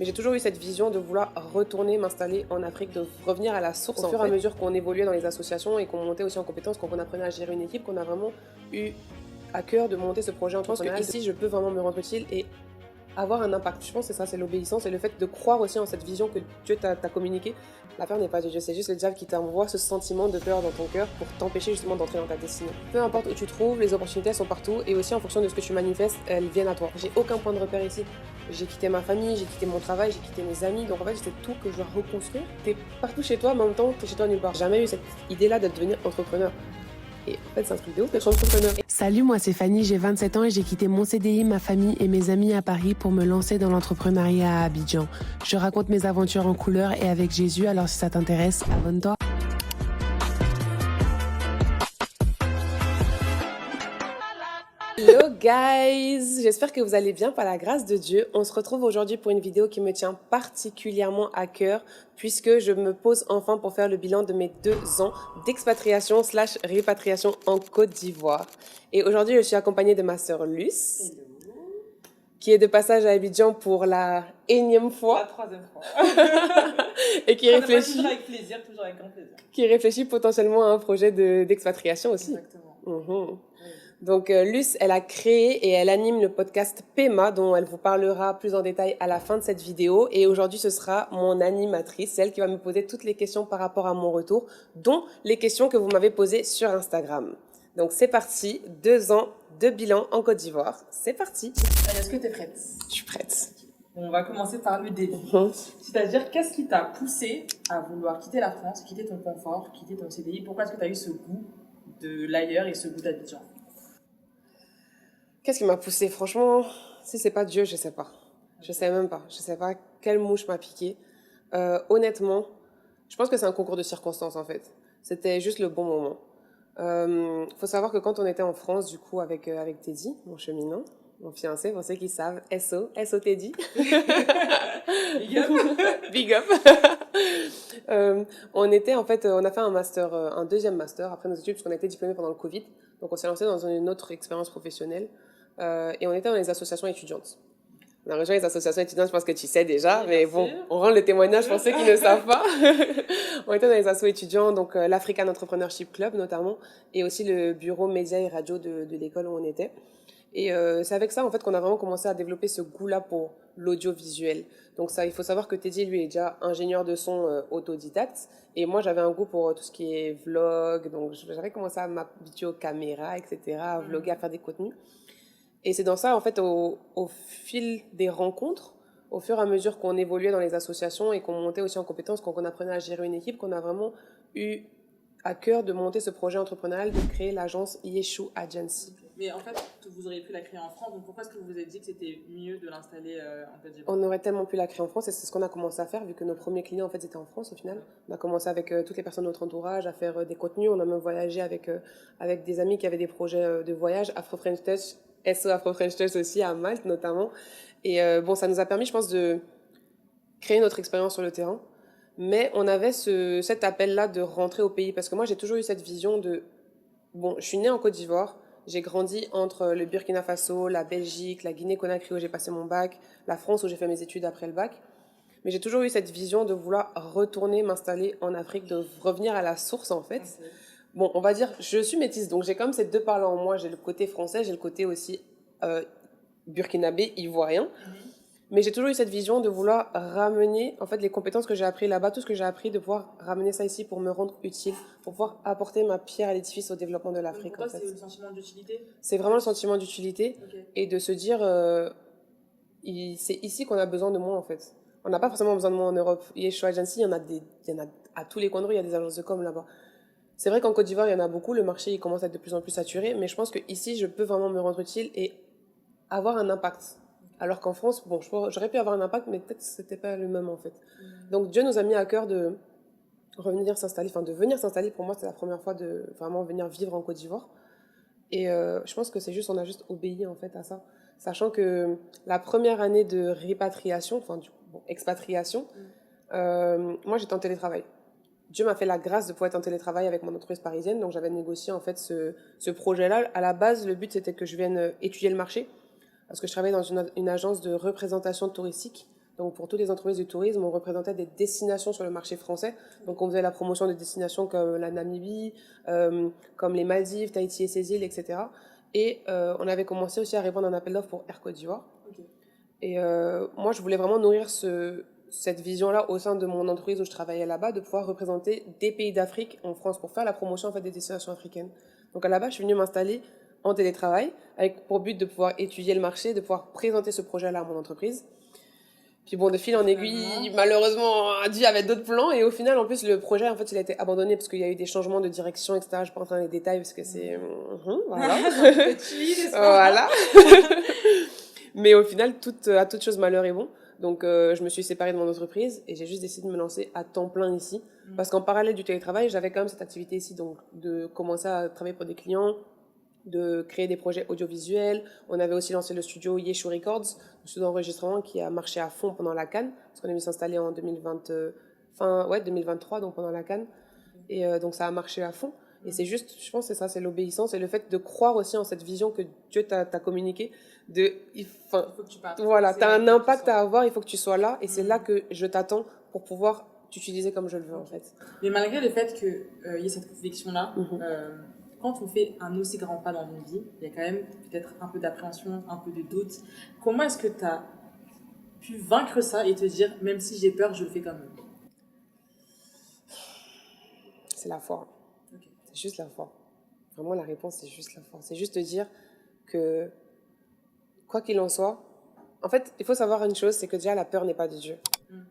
Mais j'ai toujours eu cette vision de vouloir retourner m'installer en Afrique, de revenir à la source au fur et à mesure qu'on évoluait dans les associations et qu'on montait aussi en compétences, qu'on apprenait à gérer une équipe, qu'on a vraiment eu à cœur de monter ce projet entrepreneurial. Je pense qu'ici, je peux vraiment me rendre utile et avoir un impact. Je pense que c'est ça, c'est l'obéissance et le fait de croire aussi en cette vision que Dieu t'a communiquée. La peur n'est pas de Dieu, c'est juste le diable qui t'envoie ce sentiment de peur dans ton cœur pour t'empêcher justement d'entrer dans ta destinée. Peu importe où tu te trouves, les opportunités sont partout et aussi en fonction de ce que tu manifestes, elles viennent à toi. J'ai aucun point de repère ici. J'ai quitté ma famille, j'ai quitté mon travail, j'ai quitté mes amis, donc en fait c'est tout que je dois reconstruire. T'es partout chez toi, mais en même temps t'es chez toi nulle part. J'ai jamais eu cette idée-là de devenir entrepreneur. Et en fait, c'est un truc de ouf d'être entrepreneur. Salut, moi c'est Fanny, j'ai 27 ans et j'ai quitté mon CDI, ma famille et mes amis à Paris pour me lancer dans l'entrepreneuriat à Abidjan. Je raconte mes aventures en couleur et avec Jésus, alors si ça t'intéresse, abonne-toi. Hello guys, j'espère que vous allez bien par la grâce de Dieu. On se retrouve aujourd'hui pour une vidéo qui me tient particulièrement à cœur puisque je me pose enfin pour faire le bilan de mes 2 ans d'expatriation / répatriation en Côte d'Ivoire. Et aujourd'hui, je suis accompagnée de ma sœur Luce, qui est de passage à Abidjan pour la énième fois. La 3e fois. Et qui réfléchit, toujours avec plaisir, toujours avec grand plaisir. qui réfléchit potentiellement à un projet d'expatriation aussi. Exactement. Oui. Donc, Luce, elle a créé et elle anime le podcast PEMA, dont elle vous parlera plus en détail à la fin de cette vidéo. Et aujourd'hui, ce sera mon animatrice, celle qui va me poser toutes les questions par rapport à mon retour, dont les questions que vous m'avez posées sur Instagram. Donc, c'est parti, 2 ans de bilan en Côte d'Ivoire. C'est parti. Est-ce que tu es prête? Je suis prête. On va commencer par le début. C'est-à-dire, qu'est-ce qui t'a poussé à vouloir quitter la France, quitter ton confort, quitter ton CDI? Pourquoi est-ce que tu as eu ce goût de l'ailleurs et ce goût d'Abidjan? Qu'est-ce qui m'a poussée? Franchement, si c'est pas Dieu, je sais pas. Je sais même pas. Je sais pas quelle mouche m'a piqué. Honnêtement, je pense que c'est un concours de circonstances en fait. C'était juste le bon moment. Faut savoir que quand on était en France, du coup, avec Teddy, mon cheminot, mon fiancé, pour ceux qui savent, SO Teddy. Big up. Big up. On a fait un master, un 2e master après nos études, parce qu'on a été diplômés pendant le Covid. Donc on s'est lancé dans une autre expérience professionnelle. Et on était dans les associations étudiantes. On a rejoint les associations étudiantes, je pense que tu sais déjà, Oui, mais bon, on rend le témoignage pour ceux qui ne savent pas. On était dans les assos étudiants, donc l'African Entrepreneurship Club notamment, et aussi le bureau médias et radio de l'école où on était. Et c'est avec ça en fait qu'on a vraiment commencé à développer ce goût-là pour l'audiovisuel. Donc ça, il faut savoir que Teddy lui est déjà ingénieur de son autodidacte, et moi j'avais un goût pour tout ce qui est vlog, donc j'avais commencé à m'habituer aux caméras, etc., à vlogger, à faire des contenus. Et c'est dans ça en fait au fil des rencontres, au fur et à mesure qu'on évoluait dans les associations et qu'on montait aussi en compétences, qu'on apprenait à gérer une équipe, qu'on a vraiment eu à cœur de monter ce projet entrepreneurial, de créer l'agence Yeshu Agency. Mais en fait, vous auriez pu la créer en France, donc pourquoi est-ce que vous vous êtes dit que c'était mieux de l'installer en Côte d'Ivoire? On aurait tellement pu la créer en France et c'est ce qu'on a commencé à faire vu que nos premiers clients en fait étaient en France au final. On a commencé avec toutes les personnes de notre entourage à faire des contenus. On a même voyagé avec des amis qui avaient des projets de voyage. Afro French Touch, SO Afro French Touch aussi à Malte notamment. Et bon, ça nous a permis, je pense, de créer notre expérience sur le terrain. Mais on avait cet appel-là de rentrer au pays parce que moi j'ai toujours eu cette vision de bon, je suis née en Côte d'Ivoire. J'ai grandi entre le Burkina Faso, la Belgique, la Guinée-Conakry où j'ai passé mon bac, la France où j'ai fait mes études après le bac. Mais j'ai toujours eu cette vision de vouloir retourner m'installer en Afrique, de revenir à la source en fait. Okay. Bon, on va dire, je suis métisse, donc j'ai comme ces 2 parlants en moi. J'ai le côté français, j'ai le côté aussi burkinabé, ivoirien. Mais j'ai toujours eu cette vision de vouloir ramener en fait les compétences que j'ai apprises là-bas, tout ce que j'ai appris, de pouvoir ramener ça ici pour me rendre utile, pour pouvoir apporter ma pierre à l'édifice au développement de l'Afrique. Pour toi, c'est le sentiment d'utilité? C'est vraiment le sentiment d'utilité et de se dire c'est ici qu'on a besoin de moi en fait. On n'a pas forcément besoin de moi en Europe. Yeshu Agency, il y en a à tous les coins de rue, il y a des agences de com là-bas. C'est vrai qu'en Côte d'Ivoire, il y en a beaucoup, le marché il commence à être de plus en plus saturé, mais je pense qu'ici, je peux vraiment me rendre utile et avoir un impact. Alors qu'en France, bon, j'aurais pu avoir un impact, mais peut-être que c'était pas le même en fait. Donc Dieu nous a mis à cœur de venir s'installer. Pour moi, c'était la première fois de vraiment venir vivre en Côte d'Ivoire. Et je pense que on a juste obéi en fait à ça. Sachant que la première année de répatriation, expatriation, moi j'étais en télétravail. Dieu m'a fait la grâce de pouvoir être en télétravail avec mon entreprise parisienne, donc j'avais négocié en fait ce projet-là. À la base, le but c'était que je vienne étudier le marché, parce que je travaillais dans une agence de représentation touristique. Donc pour toutes les entreprises du tourisme, on représentait des destinations sur le marché français. Donc on faisait la promotion de destinations comme la Namibie, comme les Maldives, Tahiti et ses îles, etc. Et on avait commencé aussi à répondre à un appel d'offres pour Air Côte d'Ivoire. Ok. Et moi, je voulais vraiment nourrir cette vision-là au sein de mon entreprise où je travaillais là-bas, de pouvoir représenter des pays d'Afrique en France pour faire la promotion en fait, des destinations africaines. Donc à la base, je suis venue m'installer en télétravail avec pour but de pouvoir étudier le marché, de pouvoir présenter ce projet-là à mon entreprise. Puis bon, de fil en aiguille, malheureusement, Dieu avait d'autres plans. Et au final, en plus, le projet, en fait, il a été abandonné parce qu'il y a eu des changements de direction, etc. Je ne vais pas entrer dans les détails parce que c'est... voilà. Voilà. Mais au final, à toute chose, malheur est bon. Donc, je me suis séparée de mon entreprise et j'ai juste décidé de me lancer à temps plein ici. Parce qu'en parallèle du télétravail, j'avais quand même cette activité ici. Donc, de commencer à travailler pour des clients, de créer des projets audiovisuels. On avait aussi lancé le studio Yeshu Records, le studio d'enregistrement qui a marché à fond pendant la CAN, parce qu'on est venu s'installer en 2023, donc pendant la CAN. Et donc ça a marché à fond. Et c'est juste, je pense que c'est ça, c'est l'obéissance et le fait de croire aussi en cette vision que Dieu t'a communiquée. Il faut que tu partes. Voilà, tu as un impact à avoir, il faut que tu sois là. Et c'est là que je t'attends pour pouvoir t'utiliser comme je le veux, en fait. Mais malgré le fait qu'il y ait cette conviction-là, quand on fait un aussi grand pas dans une vie, il y a quand même peut-être un peu d'appréhension, un peu de doute. Comment est-ce que tu as pu vaincre ça et te dire, même si j'ai peur, je le fais quand même? C'est la foi. Okay. C'est juste la foi. Vraiment, la réponse, c'est juste la foi. C'est juste de dire que, quoi qu'il en soit, en fait, il faut savoir une chose, c'est que déjà, la peur n'est pas de Dieu.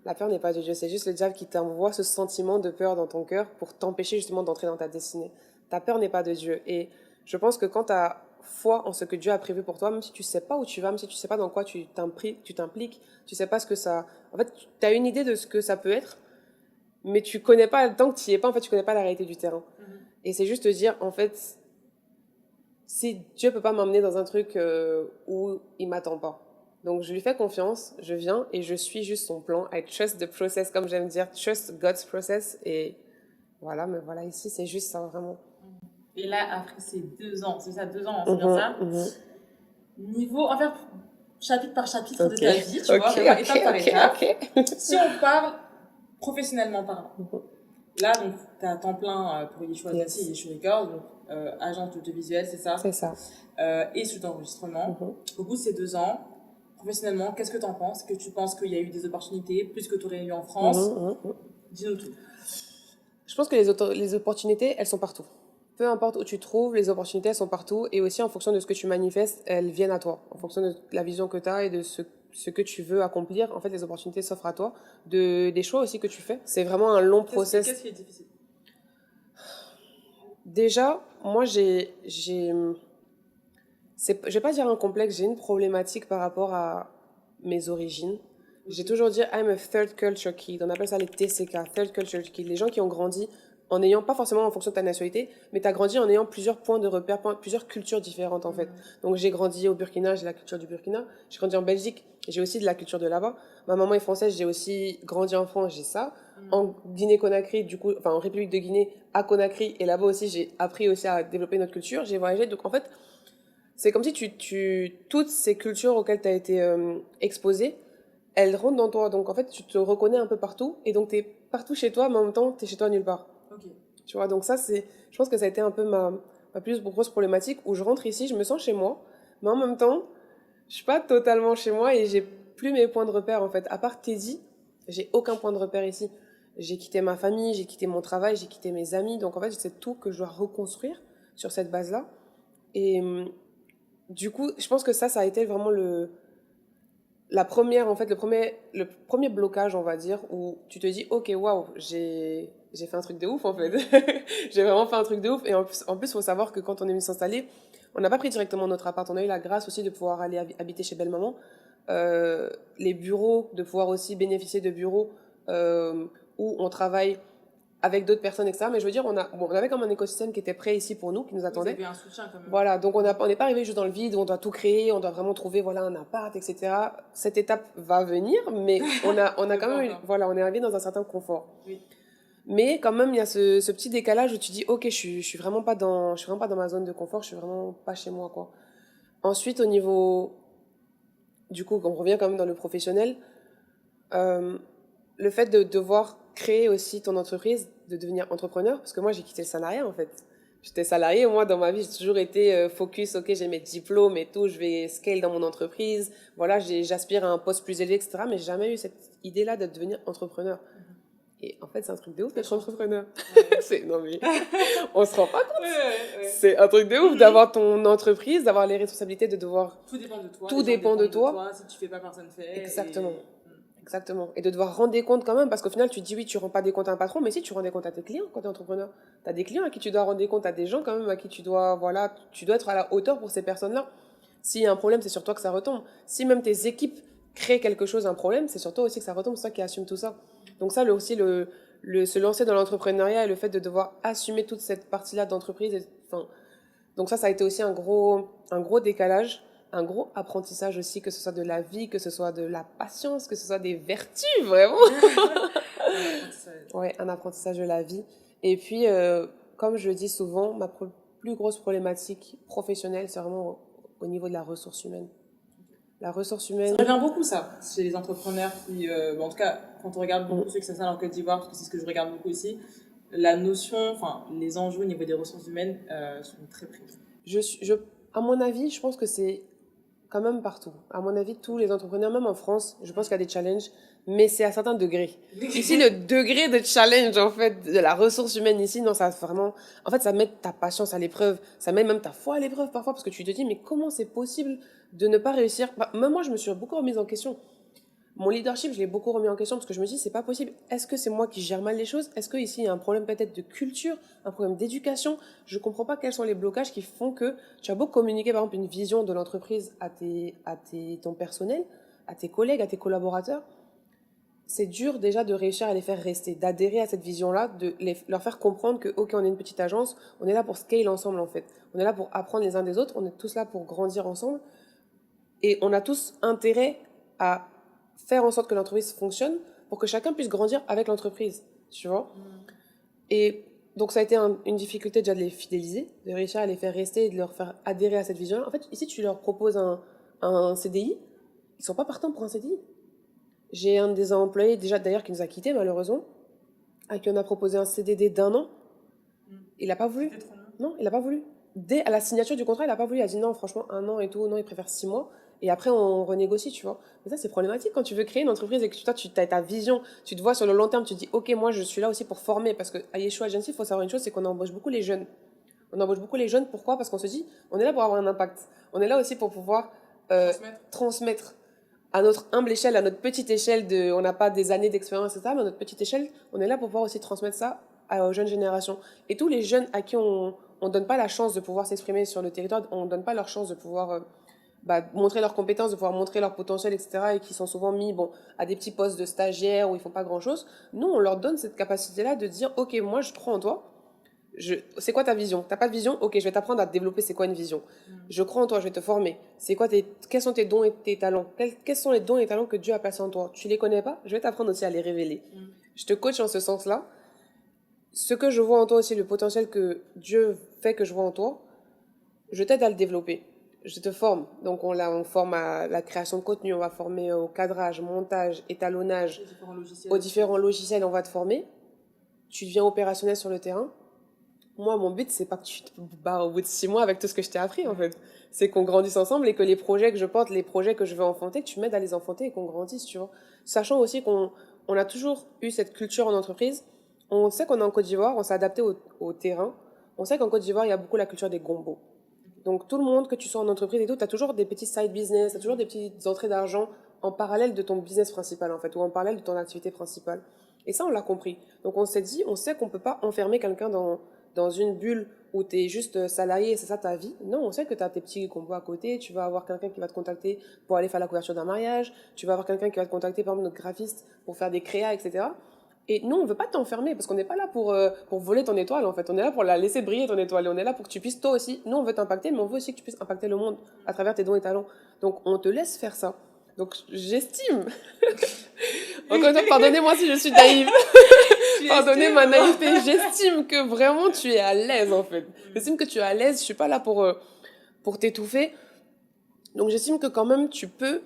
La peur n'est pas de Dieu. C'est juste le diable qui t'envoie ce sentiment de peur dans ton cœur pour t'empêcher justement d'entrer dans ta destinée. Ta peur n'est pas de Dieu. Et je pense que quand tu as foi en ce que Dieu a prévu pour toi, même si tu sais pas où tu vas, même si tu sais pas dans quoi tu t'impliques, tu sais pas ce que ça... En fait, tu as une idée de ce que ça peut être, mais tu connais pas, tant que tu y es pas, en fait, tu connais pas la réalité du terrain. Et c'est juste te dire, en fait, si Dieu peut pas m'emmener dans un truc où il m'attend pas. Donc, je lui fais confiance, je viens et je suis juste son plan. I trust the process, comme j'aime dire, trust God's process. Et voilà, mais voilà, ici, c'est juste ça, vraiment. Et là, après ces 2 ans, c'est ça, 2 ans, c'est bien ça. Niveau, en fait, chapitre par chapitre de ta vie, tu vois, étape par étape. Si on parle professionnellement parlant, là, donc, tu as temps plein pour Yeshu Agency, Yeshu Records, donc agence audiovisuelle, c'est ça? C'est ça. Et studio d'enregistrement. Au bout de ces 2 ans, professionnellement, qu'est-ce que tu en penses? Que tu penses qu'il y a eu des opportunités plus que tu aurais eu en France? Dis-nous tout. Je pense que les opportunités, elles sont partout. Peu importe où tu te trouves, les opportunités, elles sont partout. Et aussi, en fonction de ce que tu manifestes, elles viennent à toi. En fonction de la vision que tu as et de ce que tu veux accomplir, en fait, les opportunités s'offrent à toi. Des choix aussi que tu fais. C'est vraiment un long process. Qu'est-ce qui est difficile? Déjà, moi, je vais pas dire un complexe, j'ai une problématique par rapport à mes origines. J'ai toujours dit I'm a third culture kid. On appelle ça les TCK, third culture kid. Les gens qui ont grandi en n'ayant pas forcément en fonction de ta nationalité, mais tu as grandi en ayant plusieurs points de repère, plusieurs cultures différentes en fait. Donc j'ai grandi au Burkina, j'ai la culture du Burkina. J'ai grandi en Belgique, j'ai aussi de la culture de là-bas. Ma maman est française, j'ai aussi grandi en France, j'ai ça. En Guinée-Conakry, du coup, enfin en République de Guinée, à Conakry, et là-bas aussi, j'ai appris aussi à développer notre culture. J'ai voyagé, donc en fait, c'est comme si toutes ces cultures auxquelles tu as été exposé, elles rentrent dans toi. Donc en fait, tu te reconnais un peu partout, et donc tu es partout chez toi, mais en même temps, tu es chez toi nulle part. Okay. Tu vois, donc ça, je pense que ça a été un peu ma plus grosse problématique, où je rentre ici, je me sens chez moi, mais en même temps, je suis pas totalement chez moi et j'ai plus mes points de repère, en fait. À part Teddy, j'ai aucun point de repère ici. J'ai quitté ma famille, j'ai quitté mon travail, j'ai quitté mes amis, donc en fait, c'est tout que je dois reconstruire sur cette base-là. Et du coup, je pense que ça a été vraiment le premier blocage, on va dire, où tu te dis, ok, waouh, j'ai fait un truc de ouf, en fait. J'ai vraiment fait un truc de ouf. Et en plus, il faut savoir que quand on est venu s'installer, on n'a pas pris directement notre appart. On a eu la grâce aussi de pouvoir aller habiter chez Belle-Maman. Les bureaux, de pouvoir aussi bénéficier de bureaux où on travaille avec d'autres personnes, etc. Mais je veux dire, on avait comme un écosystème qui était prêt ici pour nous, qui nous attendait. Vous avez un soutien quand même. Voilà, donc on n'est pas arrivé juste dans le vide, où on doit tout créer, on doit vraiment trouver voilà, un appart, etc. Cette étape va venir, mais on a quand même voilà, on est arrivé dans un certain confort. Oui. Mais quand même, il y a ce petit décalage où tu dis, ok, je suis vraiment pas dans ma zone de confort, je suis vraiment pas chez moi, quoi. Ensuite, au niveau, du coup, on revient quand même dans le professionnel. le fait de devoir créer aussi ton entreprise, de devenir entrepreneur, parce que moi, j'ai quitté le salariat, en fait. J'étais salariée, moi, dans ma vie, j'ai toujours été focus, ok, j'ai mes diplômes et tout, je vais scale dans mon entreprise, voilà, j'aspire à un poste plus élevé, etc., mais j'ai jamais eu cette idée-là de devenir entrepreneur. Et en fait, c'est un truc de ouf d'être entrepreneur. Non, mais on se rend pas compte. C'est un truc de ouf d'avoir ton entreprise, d'avoir les responsabilités, de devoir... Tout dépend de toi. Tout dépend de toi. Si tu fais pas, personne fait. Exactement. Exactement. Et de devoir rendre des comptes quand même, parce qu'au final, tu te dis oui, tu rends pas des comptes à un patron, mais si tu rends des comptes à tes clients quand tu es entrepreneur. Tu as des clients à qui tu dois rendre des comptes, à des gens quand même à qui tu dois, voilà, tu dois être à la hauteur pour ces personnes-là. S'il y a un problème, c'est sur toi que ça retombe. Si même tes équipes créent quelque chose, un problème, c'est sur toi aussi que ça retombe, c'est toi qui assume tout ça. Donc ça, se lancer dans l'entrepreneuriat et le fait de devoir assumer toute cette partie-là d'entreprise, donc ça a été aussi un gros décalage, un gros apprentissage aussi, que ce soit de la vie, que ce soit de la patience, que ce soit des vertus, vraiment. Ouais, un apprentissage de la vie. Et puis, comme je le dis souvent, ma plus grosse problématique professionnelle, c'est vraiment au niveau de la ressource humaine. La ressource humaine... Ça revient beaucoup, ça, chez les entrepreneurs qui... en tout cas, quand on regarde beaucoup ceux qui s'installent en Côte d'Ivoire, parce que c'est ce que je regarde beaucoup aussi, la notion, les enjeux au niveau des ressources humaines sont très présents. À mon avis, je pense que c'est quand même partout. À mon avis, tous les entrepreneurs, même en France, je pense qu'il y a des challenges, mais c'est à certains degrés. Ici, le degré de challenge, en fait, de la ressource humaine ici, non, ça vraiment... En fait, ça met ta patience à l'épreuve, ça met même ta foi à l'épreuve parfois, parce que tu te dis, mais comment c'est possible de ne pas réussir? Même moi, je me suis beaucoup remise en question. Mon leadership, je l'ai beaucoup remis en question parce que je me dis, c'est pas possible. Est-ce que c'est moi qui gère mal les choses? Est-ce qu'ici, il y a un problème peut-être de culture, un problème d'éducation? Je comprends pas quels sont les blocages qui font que tu as beau communiquer, par exemple, une vision de l'entreprise à ton personnel, à tes collègues, à tes collaborateurs. C'est dur déjà de réussir à les faire rester, d'adhérer à cette vision-là, leur faire comprendre que, ok, on est une petite agence, on est là pour scale ensemble, en fait. On est là pour apprendre les uns des autres, on est tous là pour grandir ensemble. Et on a tous intérêt à faire en sorte que l'entreprise fonctionne pour que chacun puisse grandir avec l'entreprise, tu vois. Et donc, ça a été une difficulté déjà de les fidéliser, de réussir à les faire rester et de leur faire adhérer à cette vision-là. En fait, ici, tu leur proposes un CDI, ils sont pas partants pour un CDI. J'ai un des employés, déjà d'ailleurs, qui nous a quittés, malheureusement, à qui on a proposé un CDD d'1 an. Il n'a pas voulu. Non, il n'a pas voulu. Dès à la signature du contrat, il n'a pas voulu. Il a dit non, franchement, 1 an et tout. Non, il préfère 6 mois. Et après, on renégocie, tu vois. Mais ça, c'est problématique quand tu veux créer une entreprise et que toi, tu as ta vision, tu te vois sur le long terme, tu te dis, ok, moi, je suis là aussi pour former. Parce qu'à Yeshua Agency, il faut savoir une chose, c'est qu'on embauche beaucoup les jeunes. On embauche beaucoup les jeunes, pourquoi? Parce qu'on se dit, on est là pour avoir un impact. On est là aussi pour pouvoir transmettre à notre humble échelle, à notre petite échelle, on n'a pas des années d'expérience, etc., mais à notre petite échelle, on est là pour pouvoir aussi transmettre ça aux jeunes générations. Et tous les jeunes à qui on donne pas la chance de pouvoir s'exprimer sur le territoire, on donne pas leur chance de pouvoir montrer leurs compétences, de pouvoir montrer leur potentiel, etc., et qui sont souvent mis à des petits postes de stagiaires où ils font pas grand-chose. Nous, on leur donne cette capacité-là de dire, ok, moi, je crois en toi. C'est quoi ta vision? T'as pas de vision? Ok, je vais t'apprendre à développer c'est quoi une vision. Je crois en toi, je vais te former. Quels sont tes dons et tes talents? Quels sont les dons et talents que Dieu a placés en toi? Tu les connais pas? Je vais t'apprendre aussi à les révéler. Je te coach en ce sens-là. Ce que je vois en toi aussi, le potentiel que Dieu fait que je vois en toi, je t'aide à le développer. Je te forme. Donc, on forme à la création de contenu, on va former au cadrage, montage, étalonnage, aux différents logiciels, on va te former. Tu deviens opérationnel sur le terrain. Moi, mon but, c'est pas que tu te barres au bout de 6 mois avec tout ce que je t'ai appris, en fait. C'est qu'on grandisse ensemble et que les projets que je porte, les projets que je veux enfanter, que tu m'aides à les enfanter et qu'on grandisse, tu vois. Sachant aussi qu'on a toujours eu cette culture en entreprise. On sait qu'on est en Côte d'Ivoire, on s'est adapté au terrain. On sait qu'en Côte d'Ivoire, il y a beaucoup la culture des gombos. Donc, tout le monde, que tu sois en entreprise et tout, tu as toujours des petits side business, tu as toujours des petites entrées d'argent en parallèle de ton business principal, en fait, ou en parallèle de ton activité principale. Et ça, on l'a compris. Donc, on s'est dit, on sait qu'on peut pas enfermer quelqu'un dans une bulle où tu es juste salarié et c'est ça ta vie. Non, on sait que tu as tes petits combos à côté, tu vas avoir quelqu'un qui va te contacter pour aller faire la couverture d'un mariage, tu vas avoir quelqu'un qui va te contacter, par exemple, notre graphiste, pour faire des créas, etc. Et nous, on veut pas t'enfermer parce qu'on n'est pas là pour voler ton étoile, en fait. On est là pour la laisser briller, ton étoile. Et on est là pour que tu puisses, toi aussi, nous, on veut t'impacter, mais on veut aussi que tu puisses impacter le monde à travers tes dons et talents. Donc, on te laisse faire ça. Donc, j'estime. Encore une fois, pardonnez-moi si je suis naïve. Pardonnez ma naïveté. J'estime que vraiment tu es à l'aise, en fait. J'estime que tu es à l'aise. Je suis pas là pour t'étouffer. Donc, j'estime que quand même, tu peux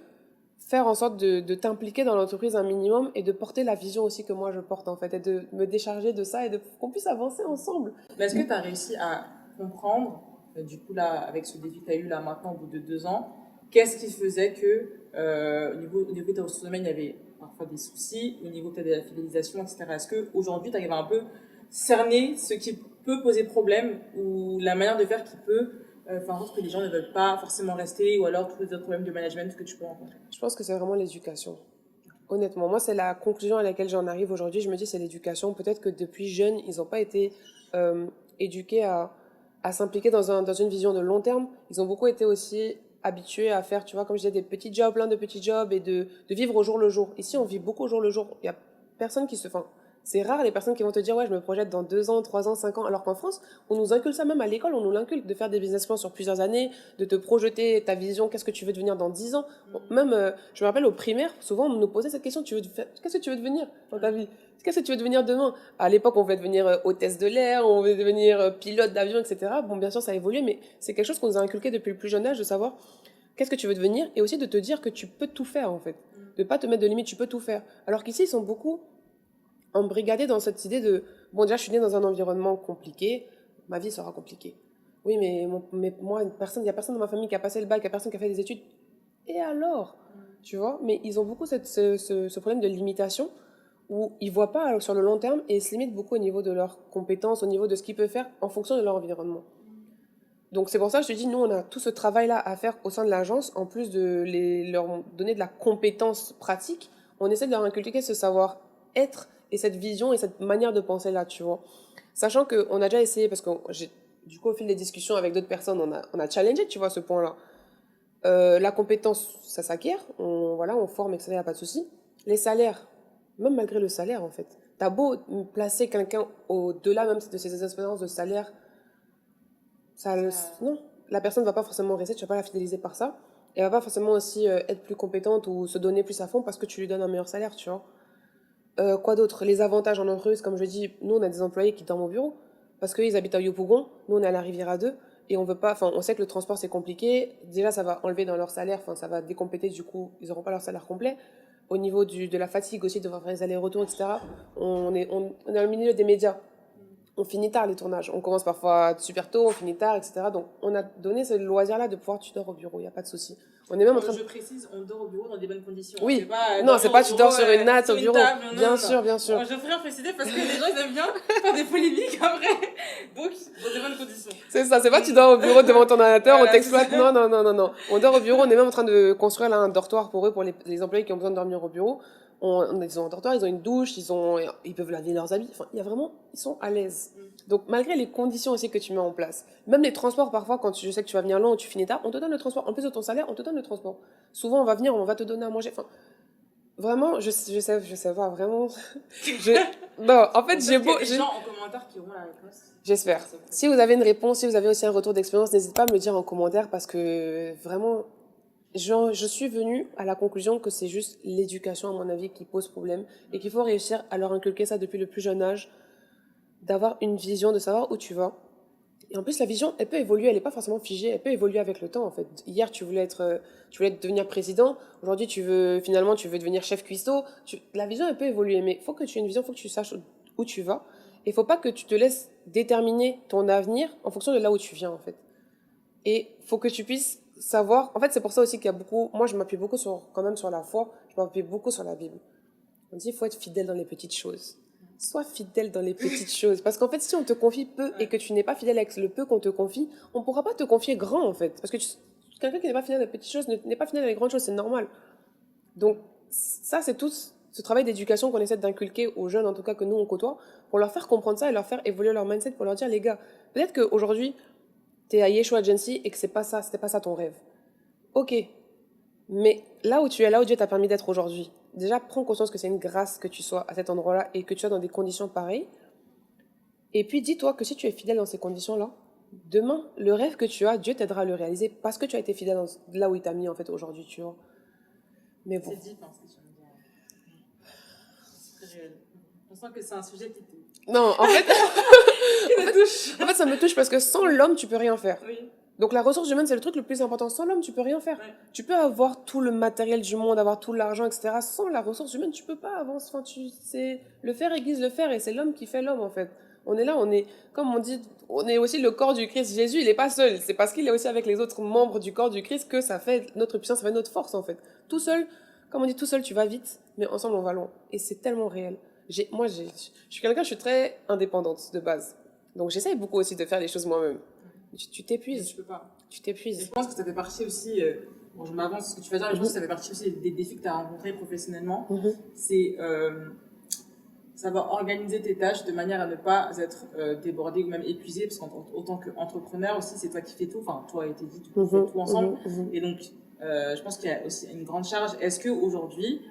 faire en sorte de t'impliquer dans l'entreprise un minimum et de porter la vision aussi que moi je porte en fait, et de me décharger de ça et qu'on puisse avancer ensemble. Mais est-ce que tu as réussi à comprendre, du coup là, avec ce défi que tu as eu là maintenant au bout de 2 ans, qu'est-ce qui faisait que au niveau de ta ressources humaines, il y avait parfois des soucis, au niveau peut-être de la fidélisation, etc. Est-ce qu'aujourd'hui, tu arrives à un peu cerner ce qui peut poser problème ou la manière de faire qui peut faire en sorte que les gens ne veulent pas forcément rester, ou alors tous les autres problèmes de management que tu peux rencontrer? Je pense que c'est vraiment l'éducation. Honnêtement, moi, c'est la conclusion à laquelle j'en arrive aujourd'hui. Je me dis, c'est l'éducation. Peut-être que depuis jeunes, ils n'ont pas été éduqués à s'impliquer dans une vision de long terme. Ils ont beaucoup été aussi habitués à faire, tu vois, comme je disais, des petits jobs, plein de petits jobs, et de vivre au jour le jour. Ici, on vit beaucoup au jour le jour. Il y a personne qui se... Enfin, c'est rare les personnes qui vont te dire, ouais, je me projette dans 2 ans, 3 ans, 5 ans. Alors qu'en France, on nous inculque ça même à l'école, on nous l'inculque de faire des business plans sur plusieurs années, de te projeter ta vision, qu'est-ce que tu veux devenir dans 10 ans. Même, je me rappelle au primaire, souvent on nous posait cette question, qu'est-ce que tu veux devenir dans ta vie? Qu'est-ce que tu veux devenir demain? À l'époque, on voulait devenir hôtesse de l'air, on voulait devenir pilote d'avion, etc. Bon, bien sûr, ça a évolué, mais c'est quelque chose qu'on nous a inculqué depuis le plus jeune âge, de savoir qu'est-ce que tu veux devenir, et aussi de te dire que tu peux tout faire, en fait. De pas te mettre de limites, tu peux tout faire. Alors qu'ici, ils sont beaucoup embrigadés dans cette idée de, bon, déjà, je suis née dans un environnement compliqué, ma vie sera compliquée. Oui, mais moi, il y a personne dans ma famille qui a passé le bac, il y a personne qui a fait des études. Et alors? Tu vois? Mais ils ont beaucoup ce problème de limitation, où ils voient pas sur le long terme, et ils se limitent beaucoup au niveau de leurs compétences, au niveau de ce qu'ils peuvent faire en fonction de leur environnement. Donc c'est pour ça que je te dis, nous, on a tout ce travail-là à faire au sein de l'agence, en plus de leur donner de la compétence pratique, on essaie de leur inculquer ce savoir-être et cette vision et cette manière de penser-là, tu vois. Sachant qu'on a déjà essayé, parce que du coup, au fil des discussions avec d'autres personnes, on a challengé, tu vois, ce point-là. La compétence, ça s'acquiert, on forme, etc., il n'y a pas de souci. Les salaires, même malgré le salaire, en fait, t'as beau placer quelqu'un au-delà même de ses expériences de salaire, non, la personne ne va pas forcément rester, tu ne vas pas la fidéliser par ça. Elle va pas forcément aussi être plus compétente ou se donner plus à fond parce que tu lui donnes un meilleur salaire, tu vois. Quoi d'autre? Les avantages en entreprise, comme je dis, nous on a des employés qui dorment au bureau parce qu'ils habitent à Yopougon, nous on est à la Riviera 2 et on veut pas, on sait que le transport c'est compliqué. Déjà ça va enlever dans leur salaire, ça va décompléter, du coup ils n'auront pas leur salaire complet. Au niveau de la fatigue aussi, de devoir faire les allers-retours, etc. On est au milieu des médias. On finit tard les tournages. On commence parfois super tôt, on finit tard, etc. Donc, on a donné ce loisir-là de pouvoir tu dors au bureau, il n'y a pas de souci. On est même en train de... Je précise, on dort au bureau dans des bonnes conditions. Oui, c'est pas, non, c'est pas tu dors sur une natte au bureau. Table, bien sûr, bien sûr. Je ferai préciser parce que les gens ils aiment bien faire des polémiques après. Donc, dans des bonnes conditions. C'est ça, c'est pas tu dors au bureau devant ton ordinateur, Voilà, on t'exploite. Non. On dort au bureau, on est même en train de construire là un dortoir pour eux, pour les employés qui ont besoin de dormir au bureau. Ils ont un dortoir, ils ont une douche, ils peuvent laver leurs habits. Enfin, il y a vraiment, ils sont à l'aise. Donc, malgré les conditions aussi que tu mets en place, même les transports, parfois, quand je sais que tu vas venir long ou tu finis tard, on te donne le transport. En plus de ton salaire, on te donne le transport. Souvent, on va venir, on va te donner à manger. Enfin, vraiment, je sais pas, vraiment. Non, en fait, j'ai beau. Il y a des gens en commentaire qui auront la réponse. J'espère. Si vous avez une réponse, si vous avez aussi un retour d'expérience, n'hésitez pas à me le dire en commentaire parce que vraiment, je suis venue à la conclusion que c'est juste l'éducation, à mon avis, qui pose problème et qu'il faut réussir à leur inculquer ça depuis le plus jeune âge, d'avoir une vision, de savoir où tu vas. Et en plus, la vision, elle peut évoluer, elle n'est pas forcément figée, elle peut évoluer avec le temps, en fait. Hier, tu voulais devenir président, aujourd'hui, tu veux devenir chef cuistot. La vision, elle peut évoluer, mais il faut que tu aies une vision, il faut que tu saches où tu vas. Et il ne faut pas que tu te laisses déterminer ton avenir en fonction de là où tu viens, en fait. Et il faut que tu puisses savoir... En fait, c'est pour ça aussi qu'il y a beaucoup... Moi, je m'appuie beaucoup sur la foi, je m'appuie beaucoup sur la Bible. On dit qu'il faut être fidèle dans les petites choses. Sois fidèle dans les petites choses. Parce qu'en fait, si on te confie peu et que tu n'es pas fidèle avec le peu qu'on te confie, on ne pourra pas te confier grand, en fait. Parce que quelqu'un qui n'est pas fidèle dans les petites choses n'est pas fidèle dans les grandes choses, c'est normal. Donc, ça, c'est tout ce travail d'éducation qu'on essaie d'inculquer aux jeunes, en tout cas que nous, on côtoie, pour leur faire comprendre ça et leur faire évoluer leur mindset, pour leur dire, les gars, peut-être qu'aujourd'hui, t'es à Yeshua Agency et que c'était pas ça ton rêve. Ok. Mais là où tu es, là où Dieu t'a permis d'être aujourd'hui, déjà prends conscience que c'est une grâce que tu sois à cet endroit-là et que tu sois dans des conditions pareilles. Et puis dis-toi que si tu es fidèle dans ces conditions-là, demain, le rêve que tu as, Dieu t'aidera à le réaliser parce que tu as été fidèle là où il t'a mis en fait aujourd'hui, tu vois. Mais bon. C'est deep, hein, ce que tu veux dire. C'est très réel. On sent que c'est un sujet qui te... Non, en fait... qui me touche. En fait, ça me touche parce que sans l'homme, tu peux rien faire. Oui. Donc la ressource humaine, c'est le truc le plus important. Sans l'homme, tu peux rien faire. Ouais. Tu peux avoir tout le matériel du monde, avoir tout l'argent, etc. Sans la ressource humaine, tu peux pas avancer. Enfin, c'est le fer aiguise le fer et c'est l'homme qui fait l'homme en fait. On est là, on est, comme on dit, on est aussi le corps du Christ. Jésus, il est pas seul. C'est parce qu'il est aussi avec les autres membres du corps du Christ que ça fait notre puissance, ça fait notre force en fait. Tout seul, comme on dit, tout seul tu vas vite, mais ensemble on va loin. Et c'est tellement réel. Je suis quelqu'un, je suis très indépendante de base. Donc j'essaye beaucoup aussi de faire les choses moi-même. Tu t'épuises. Je peux pas. Tu Et t'épuises. je pense que ça fait partie aussi, bon, je m'avance ce que tu vas dire, mais je pense que ça fait partie aussi des défis que tu as rencontrés professionnellement. C'est savoir organiser tes tâches de manière à ne pas être débordé ou même épuisé, parce qu'en tant qu'entrepreneur aussi, c'est toi qui fais tout. Enfin, toi et tes dit, tu fais tout ensemble. Et donc, je pense qu'il y a aussi une grande charge. Est-ce qu'aujourd'hui,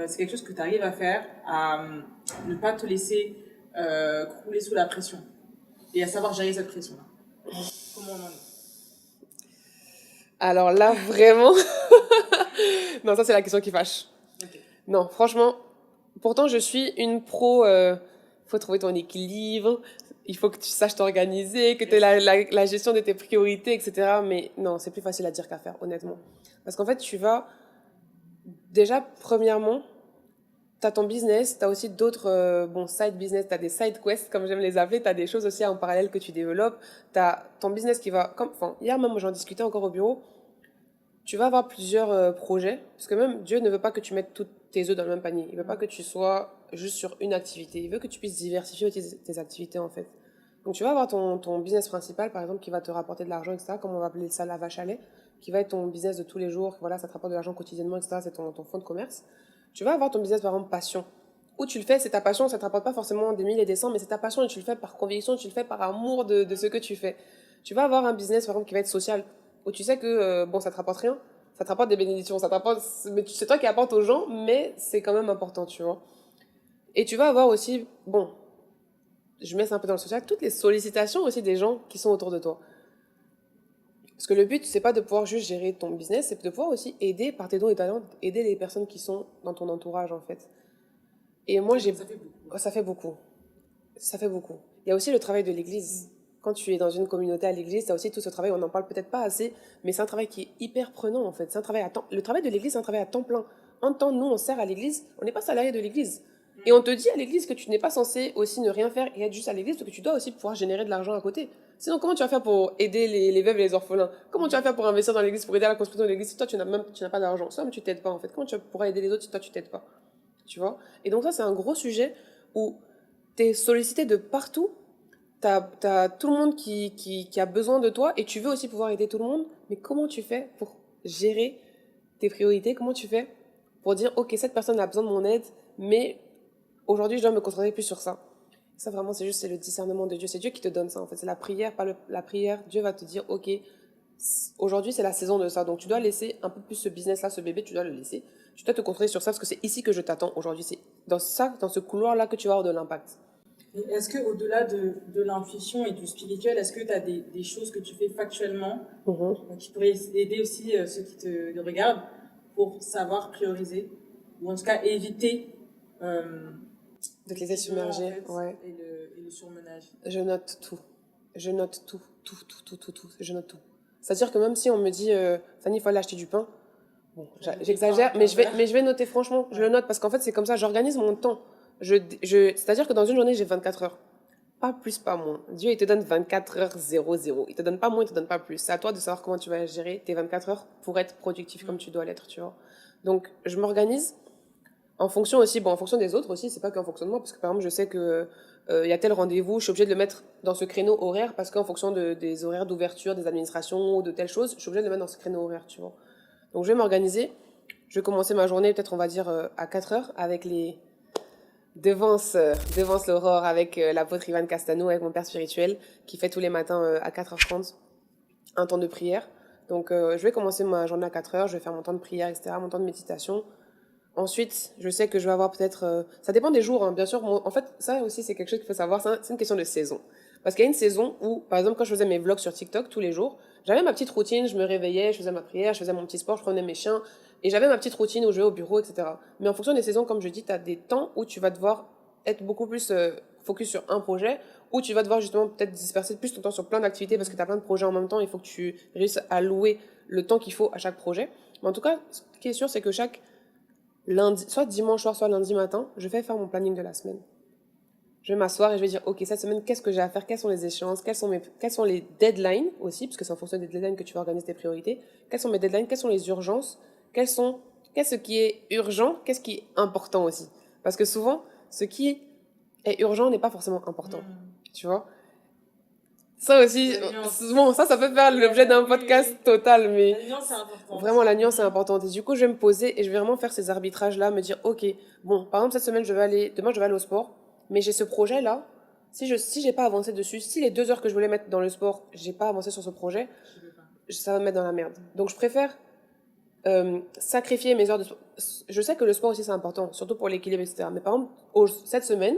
c'est quelque chose que tu arrives à faire, à ne pas te laisser crouler sous la pression et à savoir gérer cette pression-là? Comment on en est? Alors là, vraiment... non, ça c'est la question qui fâche. Okay. Non, franchement, pourtant je suis une pro... faut trouver ton équilibre, il faut que tu saches t'organiser, que tu aies la gestion de tes priorités, etc. Mais non, c'est plus facile à dire qu'à faire, honnêtement. Parce qu'en fait, tu vas... Déjà, premièrement, tu as ton business, tu as aussi d'autres side business, tu as des side quests, comme j'aime les appeler, tu as des choses aussi en parallèle que tu développes. Tu as ton business qui va... hier même, j'en discutais encore au bureau. Tu vas avoir plusieurs projets, parce que même Dieu ne veut pas que tu mettes tous tes œufs dans le même panier. Il veut pas que tu sois juste sur une activité. Il veut que tu puisses diversifier tes activités, en fait. Donc, tu vas avoir ton business principal, par exemple, qui va te rapporter de l'argent, etc., comme on va appeler ça la vache à lait, qui va être ton business de tous les jours. Voilà, ça te rapporte de l'argent quotidiennement, etc., c'est ton fonds de commerce. Tu vas avoir ton business, par exemple, passion. Où tu le fais, c'est ta passion, ça te rapporte pas forcément des 1000 et des cents, mais c'est ta passion et tu le fais par conviction, tu le fais par amour de ce que tu fais. Tu vas avoir un business, par exemple, qui va être social, où tu sais que, ça te rapporte rien, ça te rapporte des bénédictions, ça te rapporte, mais c'est toi qui apportes aux gens, mais c'est quand même important, tu vois. Et tu vas avoir aussi, je mets ça un peu dans le social, toutes les sollicitations aussi des gens qui sont autour de toi. Parce que le but, c'est pas de pouvoir juste gérer ton business, c'est de pouvoir aussi aider par tes dons et talents, aider les personnes qui sont dans ton entourage, en fait. Et moi, Ça fait beaucoup. Ça fait beaucoup. Ça fait beaucoup. Il y a aussi le travail de l'église. Quand tu es dans une communauté à l'église, tu as aussi tout ce travail, on n'en parle peut-être pas assez, mais c'est un travail qui est hyper prenant, en fait. C'est un travail à temps. Le travail de l'église, c'est un travail à temps plein. En temps, nous, on sert à l'église, on n'est pas salarié de l'église. Et on te dit à l'église que tu n'es pas censé aussi ne rien faire et être juste à l'église, parce que tu dois aussi pouvoir générer de l'argent à côté. Sinon, comment tu vas faire pour aider les veuves et les orphelins? Comment tu vas faire pour investir dans l'église, pour aider à la construction de l'église si toi, tu n'as pas d'argent? Ça, mais tu t'aides pas, en fait. Comment tu pourras aider les autres si toi, tu t'aides pas? Tu vois? Et donc ça, c'est un gros sujet où tu es sollicité de partout. T'as tout le monde qui a besoin de toi et tu veux aussi pouvoir aider tout le monde. Mais comment tu fais pour gérer tes priorités? Comment tu fais pour dire, ok, cette personne a besoin de mon aide, mais aujourd'hui, je dois me concentrer plus sur ça. Ça, vraiment, c'est le discernement de Dieu. C'est Dieu qui te donne ça, en fait. C'est la prière, la prière. Dieu va te dire, ok, aujourd'hui, c'est la saison de ça. Donc, tu dois laisser un peu plus ce business-là, ce bébé, tu dois le laisser. Tu dois te concentrer sur ça parce que c'est ici que je t'attends aujourd'hui. C'est dans ce couloir-là que tu vas avoir de l'impact. Est-ce qu'au-delà de l'intuition et du spirituel, est-ce que tu as des choses que tu fais factuellement qui pourraient aider aussi ceux qui te regardent pour savoir prioriser ou en tout cas éviter de te laisser submerger, en fait, ouais. et le surmenage? Je note tout. Je note tout. Je note tout. C'est-à-dire que même si on me dit, Fanny, il faut aller acheter du pain, j'exagère, mais je vais noter franchement, je le note parce qu'en fait, c'est comme ça, j'organise mon temps. C'est-à-dire que dans une journée, j'ai 24 heures. Pas plus, pas moins. Dieu, il te donne 24 heures 00. Il te donne pas moins, il te donne pas plus. C'est à toi de savoir comment tu vas gérer tes 24 heures pour être productif comme tu dois l'être, tu vois. Donc, je m'organise en fonction aussi, en fonction des autres aussi, c'est pas qu'en fonction de moi, parce que par exemple, je sais que y a tel rendez-vous, je suis obligée de le mettre dans ce créneau horaire parce qu'en fonction des horaires d'ouverture, des administrations ou de telles choses, je suis obligée de le mettre dans ce créneau horaire, tu vois. Donc, je vais m'organiser. Je vais commencer ma journée, peut-être, on va dire, à 4 heures avec devance l'aurore avec l'apôtre Ivan Castano, avec mon père spirituel, qui fait tous les matins à 4h30 un temps de prière. Donc, je vais commencer ma journée à 4h, je vais faire mon temps de prière, etc., mon temps de méditation. Ensuite, je sais que je vais avoir peut-être... ça dépend des jours, hein, bien sûr. En fait, ça aussi, c'est quelque chose qu'il faut savoir. C'est une question de saison. Parce qu'il y a une saison où, par exemple, quand je faisais mes vlogs sur TikTok tous les jours, j'avais ma petite routine, je me réveillais, je faisais ma prière, je faisais mon petit sport, je prenais mes chiens, et j'avais ma petite routine où je vais au bureau, etc. Mais en fonction des saisons, comme je dis, tu as des temps où tu vas devoir être beaucoup plus focus sur un projet, où tu vas devoir justement peut-être disperser plus ton temps sur plein d'activités parce que tu as plein de projets en même temps. Il faut que tu réussisses à allouer le temps qu'il faut à chaque projet. Mais en tout cas, ce qui est sûr, c'est que chaque lundi, soit dimanche soir, soit lundi matin, je vais faire mon planning de la semaine. Je vais m'asseoir et je vais dire, ok, cette semaine, qu'est-ce que j'ai à faire? Quelles sont les échéances? Quelles sont les deadlines aussi? Parce que c'est en fonction des deadlines que tu vas organiser tes priorités. Quelles sont mes deadlines? Quelles sont les urgences? Qu'est-ce qui est urgent? Qu'est-ce qui est important aussi? Parce que souvent, ce qui est urgent n'est pas forcément important. Tu vois? Ça aussi, bon, ça peut faire l'objet d'un podcast total, mais la nuance est importante. Vraiment, la nuance est importante. Et du coup, je vais me poser et je vais vraiment faire ces arbitrages-là, me dire, ok, bon, par exemple, cette semaine, demain, je vais aller au sport, mais j'ai ce projet-là. Si j'ai pas avancé dessus, si les 2 heures que je voulais mettre dans le sport, j'ai pas avancé sur ce projet, ça va me mettre dans la merde. Donc, je préfère sacrifier mes heures de sport. Je sais que le sport aussi, c'est important, surtout pour l'équilibre, etc. Mais par exemple, cette semaine,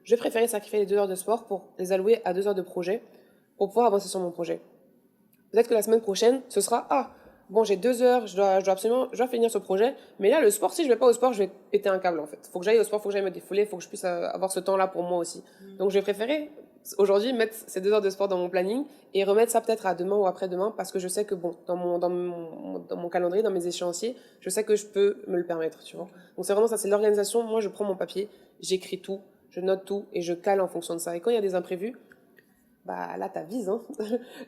je vais préférer sacrifier les 2 heures de sport pour les allouer à 2 heures de projet, pour pouvoir avancer sur mon projet. Peut-être que la semaine prochaine, ce sera, bon, j'ai 2 heures, je dois finir ce projet, mais là, le sport, si je vais pas au sport, je vais péter un câble, en fait. Faut que j'aille au sport, faut que j'aille me défouler, faut que je puisse avoir ce temps-là pour moi aussi. Donc, je vais préférer, aujourd'hui, mettre ces 2 heures de sport dans mon planning et remettre ça peut-être à demain ou après-demain parce que je sais que, bon, dans mon calendrier, dans mes échéanciers, je sais que je peux me le permettre, tu vois. Donc, c'est vraiment ça, c'est l'organisation. Moi, je prends mon papier, j'écris tout, je note tout et je cale en fonction de ça. Et quand il y a des imprévus, bah là t'avises hein.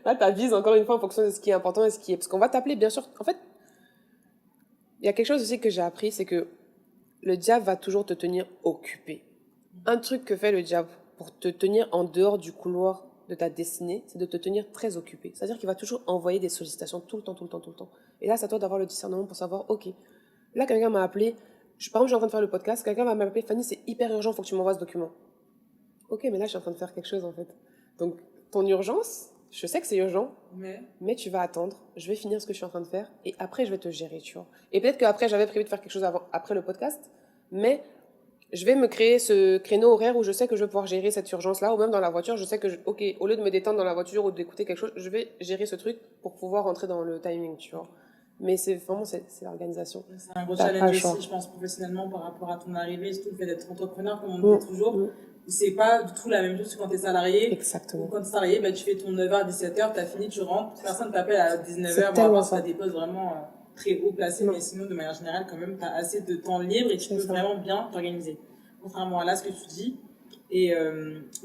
Là t'avises encore une fois en fonction de ce qui est important et ce qui est, parce qu'on va t'appeler bien sûr. En fait, il y a quelque chose aussi que j'ai appris, c'est que le diable va toujours te tenir occupé. Un truc que fait le diable pour te tenir en dehors du couloir de ta destinée, c'est de te tenir très occupé. C'est-à-dire qu'il va toujours envoyer des sollicitations tout le temps. Et là, c'est à toi d'avoir le discernement pour savoir, ok, là quelqu'un m'a appelé, par exemple, je suis en train de faire le podcast, quelqu'un va m'appeler, Fanny, c'est hyper urgent, faut que tu m'envoies ce document. Ok, mais là, je suis en train de faire quelque chose en fait. Donc, ton urgence, je sais que c'est urgent, mais tu vas attendre, je vais finir ce que je suis en train de faire, et après, je vais te gérer, tu vois. Et peut-être qu'après, j'avais prévu de faire quelque chose après le podcast, mais je vais me créer ce créneau horaire où je sais que je vais pouvoir gérer cette urgence-là, ou même dans la voiture, je sais que, ok, au lieu de me détendre dans la voiture ou d'écouter quelque chose, je vais gérer ce truc pour pouvoir rentrer dans le timing, tu vois. Mais c'est vraiment, c'est l'organisation. C'est un gros challenge aussi, je pense, professionnellement, par rapport à ton arrivée, surtout le fait d'être entrepreneur, comme on dit toujours. C'est pas du tout la même chose que quand t'es salarié. Exactement. Ou quand t'es salarié, bah, tu fais ton 9h, 17h, t'as fini, tu rentres, personne t'appelle à 19h, bon, à part si t'as des postes vraiment très haut placés, mais sinon, de manière générale, quand même, t'as assez de temps libre et tu peux vraiment bien t'organiser. Contrairement à là, ce que tu dis. Et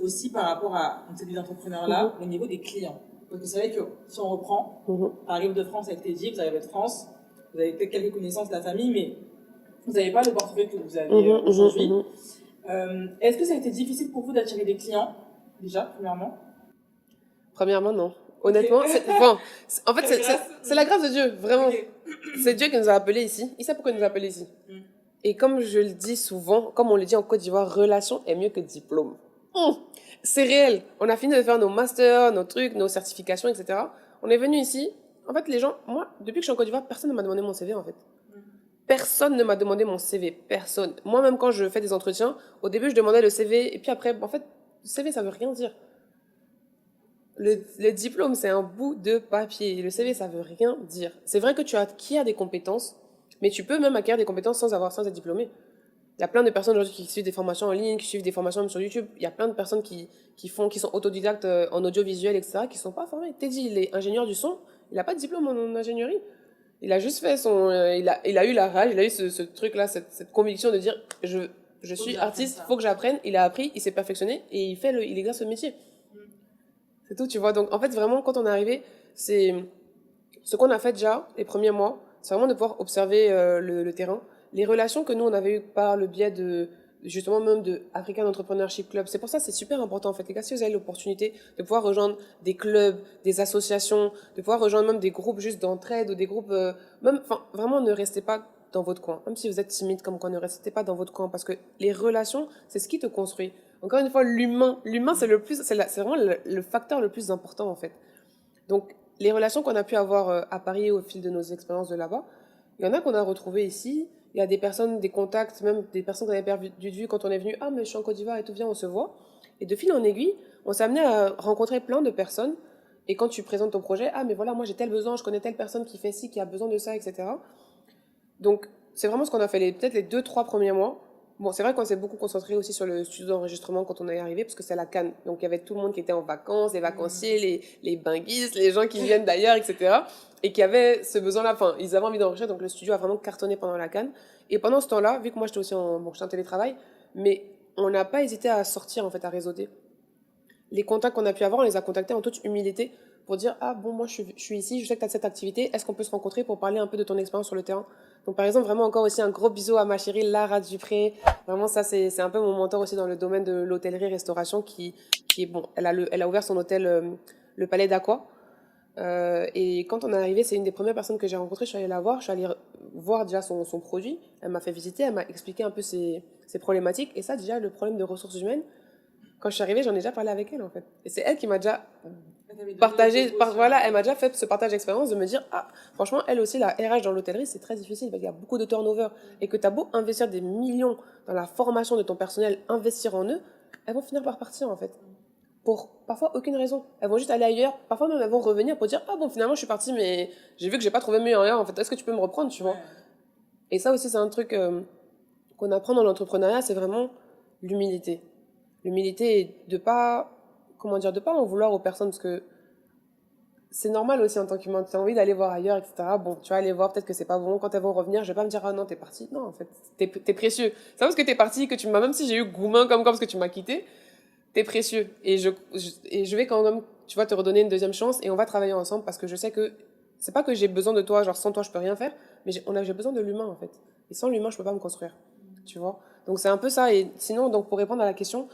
aussi par rapport à ces deux entrepreneurs-là, au niveau des clients. Parce que c'est vrai que si on reprend, t'arrives de France avec Teddy, vous arrivez de France, vous avez peut-être quelques connaissances de la famille, mais vous n'avez pas le portefeuille que vous avez aujourd'hui. Est-ce que ça a été difficile pour vous d'attirer des clients, déjà, premièrement? Premièrement, non. Honnêtement, en fait, c'est la grâce de Dieu, vraiment. C'est Dieu qui nous a appelés ici. Il sait pourquoi il nous a appelés ici. Et comme je le dis souvent, comme on le dit en Côte d'Ivoire, relation est mieux que diplôme. C'est réel. On a fini de faire nos masters, nos trucs, nos certifications, etc. On est venu ici. En fait, les gens, moi, depuis que je suis en Côte d'Ivoire, personne ne m'a demandé mon CV, en fait. Personne ne m'a demandé mon CV. Personne. Moi-même, quand je fais des entretiens, au début, je demandais le CV. Et puis après, en fait, le CV, ça veut rien dire. Le diplôme, c'est un bout de papier. Le CV, ça veut rien dire. C'est vrai que tu acquiers des compétences, mais tu peux même acquérir des compétences sans être diplômé. Il y a plein de personnes aujourd'hui qui suivent des formations en ligne, qui suivent des formations même sur YouTube. Il y a plein de personnes qui sont autodidactes en audiovisuel, etc., qui sont pas formées. Teddy, il est ingénieur du son. Il a pas de diplôme en ingénierie. Il a juste fait il a eu la rage, il a eu ce truc-là, cette conviction de dire, je suis artiste, faut que j'apprenne. Il a appris, il s'est perfectionné et il exerce ce métier. C'est tout, tu vois. Donc, en fait, vraiment, quand on est arrivé, c'est ce qu'on a fait déjà les premiers mois, c'est vraiment de pouvoir observer le terrain. Les relations que nous, on avait eues par le biais justement même de African Entrepreneurship Club. C'est pour ça que c'est super important, en fait. Les gars, si vous avez l'opportunité de pouvoir rejoindre des clubs, des associations, de pouvoir rejoindre même des groupes juste d'entraide ou des groupes, vraiment, ne restez pas dans votre coin. Même si vous êtes timide comme quoi, ne restez pas dans votre coin parce que les relations, c'est ce qui te construit. Encore une fois, l'humain, c'est vraiment le facteur le plus important, en fait. Donc, les relations qu'on a pu avoir à Paris au fil de nos expériences de là-bas, il y en a qu'on a retrouvées ici. Il y a des personnes, des contacts, même des personnes qu'on avait perdues de vue quand on est venu. Ah, mais je suis en Côte d'Ivoire et tout, viens, on se voit. Et de fil en aiguille, on s'est amené à rencontrer plein de personnes. Et quand tu présentes ton projet, ah, mais voilà, moi j'ai tel besoin, je connais telle personne qui fait ci, qui a besoin de ça, etc. Donc, c'est vraiment ce qu'on a fait peut-être les 2-3 premiers mois. Bon, c'est vrai qu'on s'est beaucoup concentré aussi sur le studio d'enregistrement quand on est arrivé, parce que c'est la Cannes. Donc, il y avait tout le monde qui était en vacances, les vacanciers, les binguistes, les gens qui viennent d'ailleurs, etc. Et qui avaient ce besoin-là. Enfin, ils avaient envie d'enregistrer, donc le studio a vraiment cartonné pendant la Cannes. Et pendant ce temps-là, vu que moi, j'étais aussi j'étais en télétravail, mais on n'a pas hésité à sortir, en fait, à réseauter. Les contacts qu'on a pu avoir, on les a contactés en toute humilité pour dire, ah bon, moi, je suis ici, je sais que tu as cette activité, est-ce qu'on peut se rencontrer pour parler un peu de ton expérience sur le terrain? Donc, par exemple, vraiment encore aussi un gros bisou à ma chérie Lara Dupré. Vraiment, ça, c'est un peu mon mentor aussi dans le domaine de l'hôtellerie-restauration qui est bon. Elle a ouvert son hôtel, le Palais d'Aqua. Et quand on est arrivé, c'est une des premières personnes que j'ai rencontrées. Je suis allée la voir, je suis allée voir déjà son produit. Elle m'a fait visiter, elle m'a expliqué un peu ses problématiques. Et ça, déjà, le problème de ressources humaines, quand je suis arrivée, j'en ai déjà parlé avec elle, en fait. Et c'est elle qui m'a déjà partagé, voilà, elle m'a déjà fait ce partage d'expérience de me dire, ah, franchement, elle aussi, la RH dans l'hôtellerie, c'est très difficile, parce qu'il y a beaucoup de turnover. Et que t'as beau investir des millions dans la formation de ton personnel, investir en eux, elles vont finir par partir, en fait. Pour parfois aucune raison. Elles vont juste aller ailleurs. Parfois même, elles vont revenir pour dire, ah bon, finalement, je suis partie, mais j'ai vu que j'ai pas trouvé mieux ailleurs, en fait. Est-ce que tu peux me reprendre, tu vois? Et ça aussi, c'est un truc qu'on apprend dans l'entrepreneuriat, c'est vraiment l'humilité. L'humilité et de pas, comment dire, de pas en vouloir aux personnes, parce que c'est normal aussi en tant qu'humain, tu as envie d'aller voir ailleurs, etc. Bon, tu vas aller voir, peut-être que c'est pas bon. Quand elles vont revenir, je vais pas me dire, ah non, t'es parti. Non, en fait, t'es précieux. C'est pas parce que t'es parti que tu m'as, même si j'ai eu gourmand comme parce que tu m'as quitté, t'es précieux. Et je vais quand même, tu vois, te redonner une deuxième chance et on va travailler ensemble parce que je sais que c'est pas que j'ai besoin de toi, genre sans toi je peux rien faire, mais j'ai besoin de l'humain en fait. Et sans l'humain, je peux pas me construire. Tu vois? Donc c'est un peu ça. Et sinon, donc pour répondre à la question,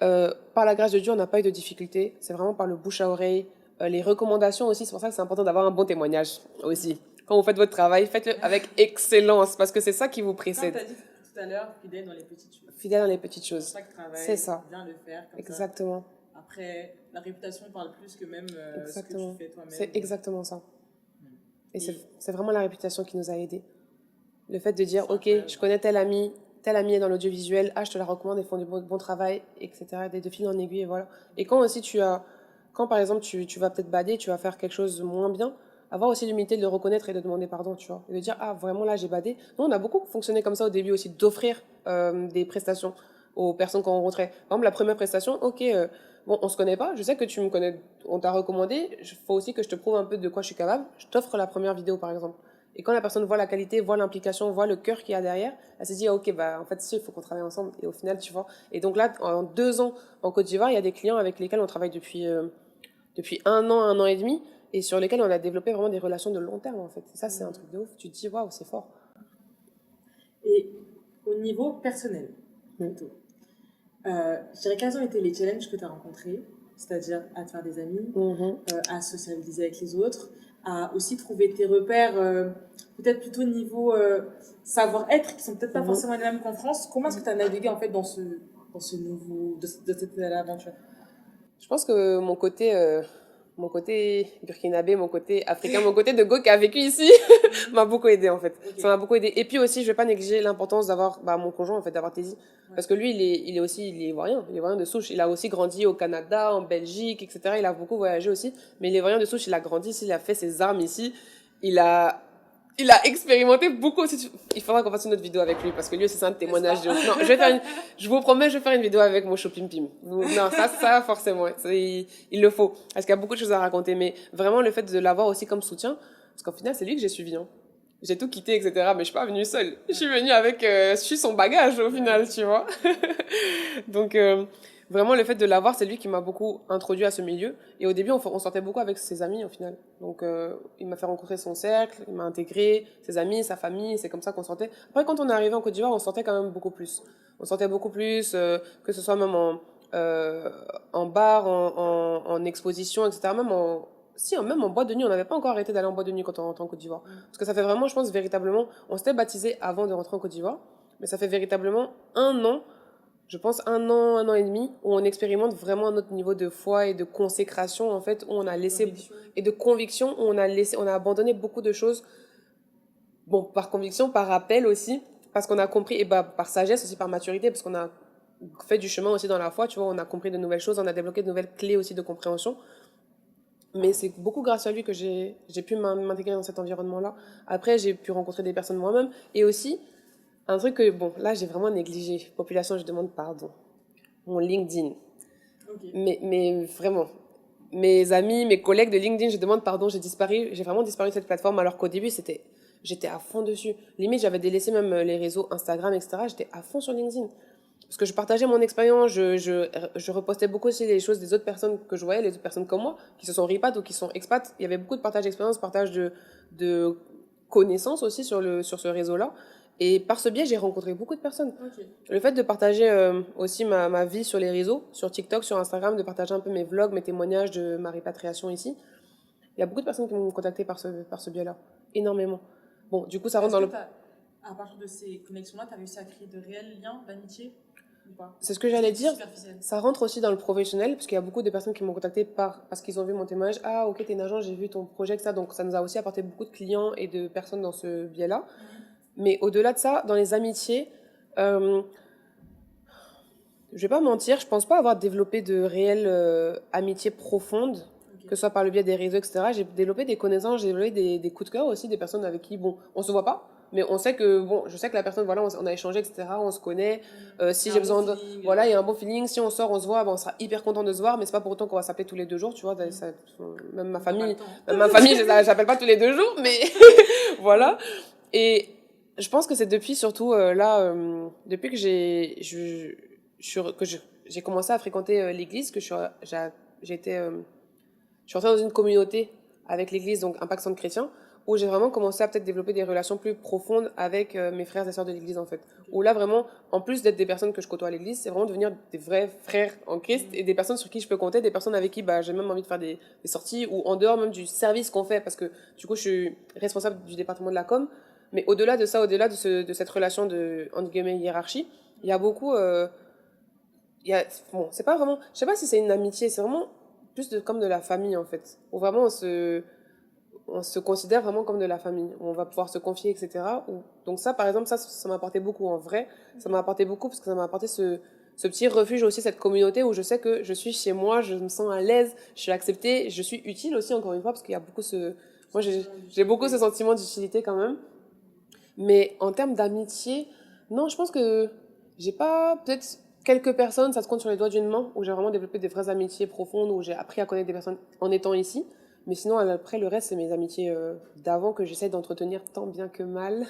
par la grâce de Dieu, on n'a pas eu de difficultés. C'est vraiment par le bouche à oreille. Les recommandations aussi, c'est pour ça que c'est important d'avoir un bon témoignage aussi. Quand vous faites votre travail, faites-le avec excellence parce que c'est ça qui vous précède. Comme tu as dit tout à l'heure, fidèle dans les petites choses. Fidèle dans les petites choses. Chaque travail, c'est ça. Bien le faire. Comme exactement. Ça. Après, la réputation parle plus que même ce que tu fais toi-même. C'est exactement ça. Et c'est vraiment la réputation qui nous a aidés. Le fait de dire, ok, je connais tel ami est dans l'audiovisuel, ah, je te la recommande, ils font du bon travail, etc. De fil en aiguille, et voilà. Et quand aussi quand par exemple tu vas peut-être bader, tu vas faire quelque chose de moins bien, avoir aussi l'humilité de le reconnaître et de demander pardon, tu vois. Et de dire, ah, vraiment là, j'ai badé. Nous, on a beaucoup fonctionné comme ça au début aussi, d'offrir des prestations aux personnes qu'on rencontrait. Par exemple, la première prestation, ok, bon, on se connaît pas, je sais que tu me connais, on t'a recommandé, il faut aussi que je te prouve un peu de quoi je suis capable, je t'offre la première vidéo, par exemple. Et quand la personne voit la qualité, voit l'implication, voit le cœur qu'il y a derrière, elle se dit, ah, ok, bah, en fait, si, il faut qu'on travaille ensemble. Et au final, tu vois. Et donc là, en 2 ans en Côte d'Ivoire, il y a des clients avec lesquels on travaille depuis 1 an et demi, et sur lesquels on a développé vraiment des relations de long terme, en fait. Et ça, c'est un truc de ouf. Tu te dis, waouh, c'est fort. Et au niveau personnel, plutôt, je dirais quels ont été les challenges que tu as rencontrés, c'est-à-dire à te faire des amis, à socialiser avec les autres, à aussi trouver tes repères, peut-être plutôt niveau savoir-être, qui sont peut-être pas forcément les mêmes qu'en France. Comment est-ce que tu as navigué en fait dans ce nouveau, de cette nouvelle aventure? Je pense que mon côté burkinabé, mon côté africain, mon côté de go qui a vécu ici m'a beaucoup aidé en fait. Okay. Ça m'a beaucoup aidé. Et puis aussi, je vais pas négliger l'importance d'avoir mon conjoint en fait, d'avoir Tézi, parce que lui il est ivoirien de souche. Il a aussi grandi au Canada, en Belgique, etc. Il a beaucoup voyagé aussi, mais il est ivoirien de souche. Il a grandi ici, il a fait ses armes ici. Il a expérimenté beaucoup aussi. Il faudra qu'on fasse une autre vidéo avec lui parce que lui aussi c'est un témoignage. Non, je vous promets, je vais faire une vidéo avec mon shopping pim. Non, ça forcément, il le faut parce qu'il y a beaucoup de choses à raconter. Mais vraiment le fait de l'avoir aussi comme soutien, parce qu'au final c'est lui que j'ai suivi. Hein. J'ai tout quitté, etc. Mais je suis pas venue seule. Je suis venue avec, je suis son bagage au final, tu vois. Donc vraiment, le fait de l'avoir, c'est lui qui m'a beaucoup introduit à ce milieu. Et au début, on sortait beaucoup avec ses amis, au final. Donc, il m'a fait rencontrer son cercle, il m'a intégré, ses amis, sa famille, c'est comme ça qu'on sortait. Après, quand on est arrivé en Côte d'Ivoire, on sortait quand même beaucoup plus. On sortait beaucoup plus, que ce soit même en bar, en exposition, etc. Même en boîte de nuit. On n'avait pas encore arrêté d'aller en boîte de nuit quand on rentre en Côte d'Ivoire. Parce que ça fait vraiment, je pense, véritablement, on s'était baptisé avant de rentrer en Côte d'Ivoire, mais ça fait véritablement 1 an, je pense 1 an et demi, où on expérimente vraiment notre niveau de foi et de consécration, en fait, où on a laissé, et de conviction, où on a abandonné beaucoup de choses. Bon, par conviction, par rappel aussi, parce qu'on a compris, et par sagesse aussi, par maturité, parce qu'on a fait du chemin aussi dans la foi, tu vois, on a compris de nouvelles choses, on a développé de nouvelles clés aussi de compréhension. Mais c'est beaucoup grâce à lui que j'ai pu m'intégrer dans cet environnement-là. Après, j'ai pu rencontrer des personnes moi-même, et aussi, Un truc que, bon, là, j'ai vraiment négligé. Population, je demande pardon. Mon LinkedIn. Ok. Mais vraiment, mes amis, mes collègues de LinkedIn, je demande pardon, j'ai vraiment disparu de cette plateforme alors qu'au début, j'étais à fond dessus. Limite, j'avais délaissé même les réseaux Instagram, etc. J'étais à fond sur LinkedIn. Parce que je partageais mon expérience, je repostais beaucoup aussi les choses des autres personnes que je voyais, les autres personnes comme moi, qui se sont ripat ou qui sont expats. Il y avait beaucoup de partage d'expérience, partage de connaissances aussi sur ce réseau-là. Et par ce biais, j'ai rencontré beaucoup de personnes. Ok. Le fait de partager aussi ma vie sur les réseaux, sur TikTok, sur Instagram, de partager un peu mes vlogs, mes témoignages de ma répatriation ici, il y a beaucoup de personnes qui m'ont contacté par ce biais-là. Énormément. Bon, du coup, ça rentre dans le... À partir de ces connexions-là, tu as réussi à créer de réels liens d'amitié ou pas? C'est ce que j'allais dire. Superficiel. Ça rentre aussi dans le professionnel, parce qu'il y a beaucoup de personnes qui m'ont contacté parce qu'ils ont vu mon témoignage. Ah, ok, t'es une agent, j'ai vu ton projet, que ça. Donc, ça nous a aussi apporté beaucoup de clients et de personnes dans ce biais-là. Mais au-delà de ça, dans les amitiés, je vais pas mentir, je pense pas avoir développé de réelles amitiés profondes, que ce soit par le biais des réseaux, etc. J'ai développé des connaissances, j'ai développé des coups de cœur aussi, des personnes avec qui, bon, on se voit pas, mais on sait que, bon, je sais que la personne, voilà, on a échangé, etc., on se connaît. Si j'ai besoin de... Voilà, il y a un bon feeling. Si on sort, on se voit, ben, on sera hyper content de se voir, mais c'est pas pour autant qu'on va s'appeler tous les 2 jours, tu vois. Même ma famille, j'appelle pas tous les 2 jours, mais voilà. Et je pense que c'est depuis surtout depuis que j'ai commencé à fréquenter l'église que je suis rentrée dans une communauté avec l'église, donc Impact Centre Chrétien, où j'ai vraiment commencé à peut-être développer des relations plus profondes avec mes frères et sœurs de l'église en fait. Où là vraiment, en plus d'être des personnes que je côtoie à l'église, c'est vraiment devenir des vrais frères en Christ et des personnes sur qui je peux compter, des personnes avec qui j'ai même envie de faire des sorties ou en dehors même du service qu'on fait, parce que du coup je suis responsable du département de la com. Mais au-delà de ça, au-delà de cette relation de, entre guillemets, hiérarchie, il y a beaucoup, bon, c'est pas vraiment, je sais pas si c'est une amitié, c'est vraiment plus comme de la famille, en fait. Où vraiment on se considère vraiment comme de la famille. Où on va pouvoir se confier, etc. Donc ça, par exemple, ça m'a apporté beaucoup en vrai. Ça m'a apporté beaucoup parce que ça m'a apporté ce petit refuge aussi, cette communauté où je sais que je suis chez moi, je me sens à l'aise, je suis acceptée, je suis utile aussi, encore une fois, parce qu'il y a beaucoup moi j'ai beaucoup ce sentiment d'utilité quand même. Mais en termes d'amitié, non, je pense que j'ai pas, peut-être quelques personnes, ça se compte sur les doigts d'une main, où j'ai vraiment développé des vraies amitiés profondes, où j'ai appris à connaître des personnes en étant ici. Mais sinon, après, le reste, c'est mes amitiés d'avant que j'essaie d'entretenir tant bien que mal.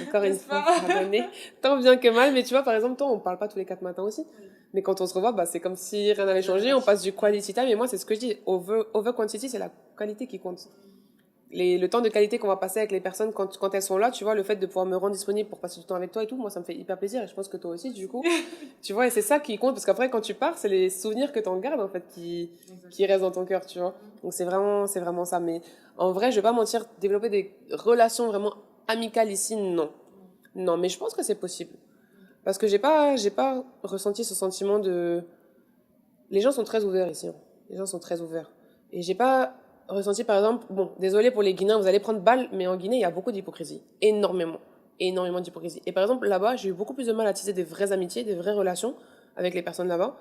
Encore une fois, pardonnez. Tant bien que mal. Mais tu vois, par exemple, toi, on parle pas tous les 4 matins aussi. Mais quand on se revoit, c'est comme si rien n'avait changé. On passe du quality time. Et moi, c'est ce que je dis. Over quantity, c'est la qualité qui compte. Le temps de qualité qu'on va passer avec les personnes quand elles sont là, tu vois, le fait de pouvoir me rendre disponible pour passer du temps avec toi et tout, moi ça me fait hyper plaisir et je pense que toi aussi du coup, tu vois, et c'est ça qui compte parce qu'après quand tu pars, c'est les souvenirs que t'en gardes en fait qui restent dans ton cœur, tu vois. Donc c'est vraiment ça. Mais en vrai, je vais pas mentir, développer des relations vraiment amicales ici, non. Non, mais je pense que c'est possible. Parce que j'ai pas ressenti ce sentiment de... Les gens sont très ouverts ici, hein. Les gens sont très ouverts. Et j'ai pas ressenti, par exemple, bon, désolé pour les Guinéens, vous allez prendre balle, mais en Guinée, il y a beaucoup d'hypocrisie. Énormément. Énormément d'hypocrisie. Et par exemple, là-bas, j'ai eu beaucoup plus de mal à tisser des vraies amitiés, des vraies relations avec les personnes là-bas.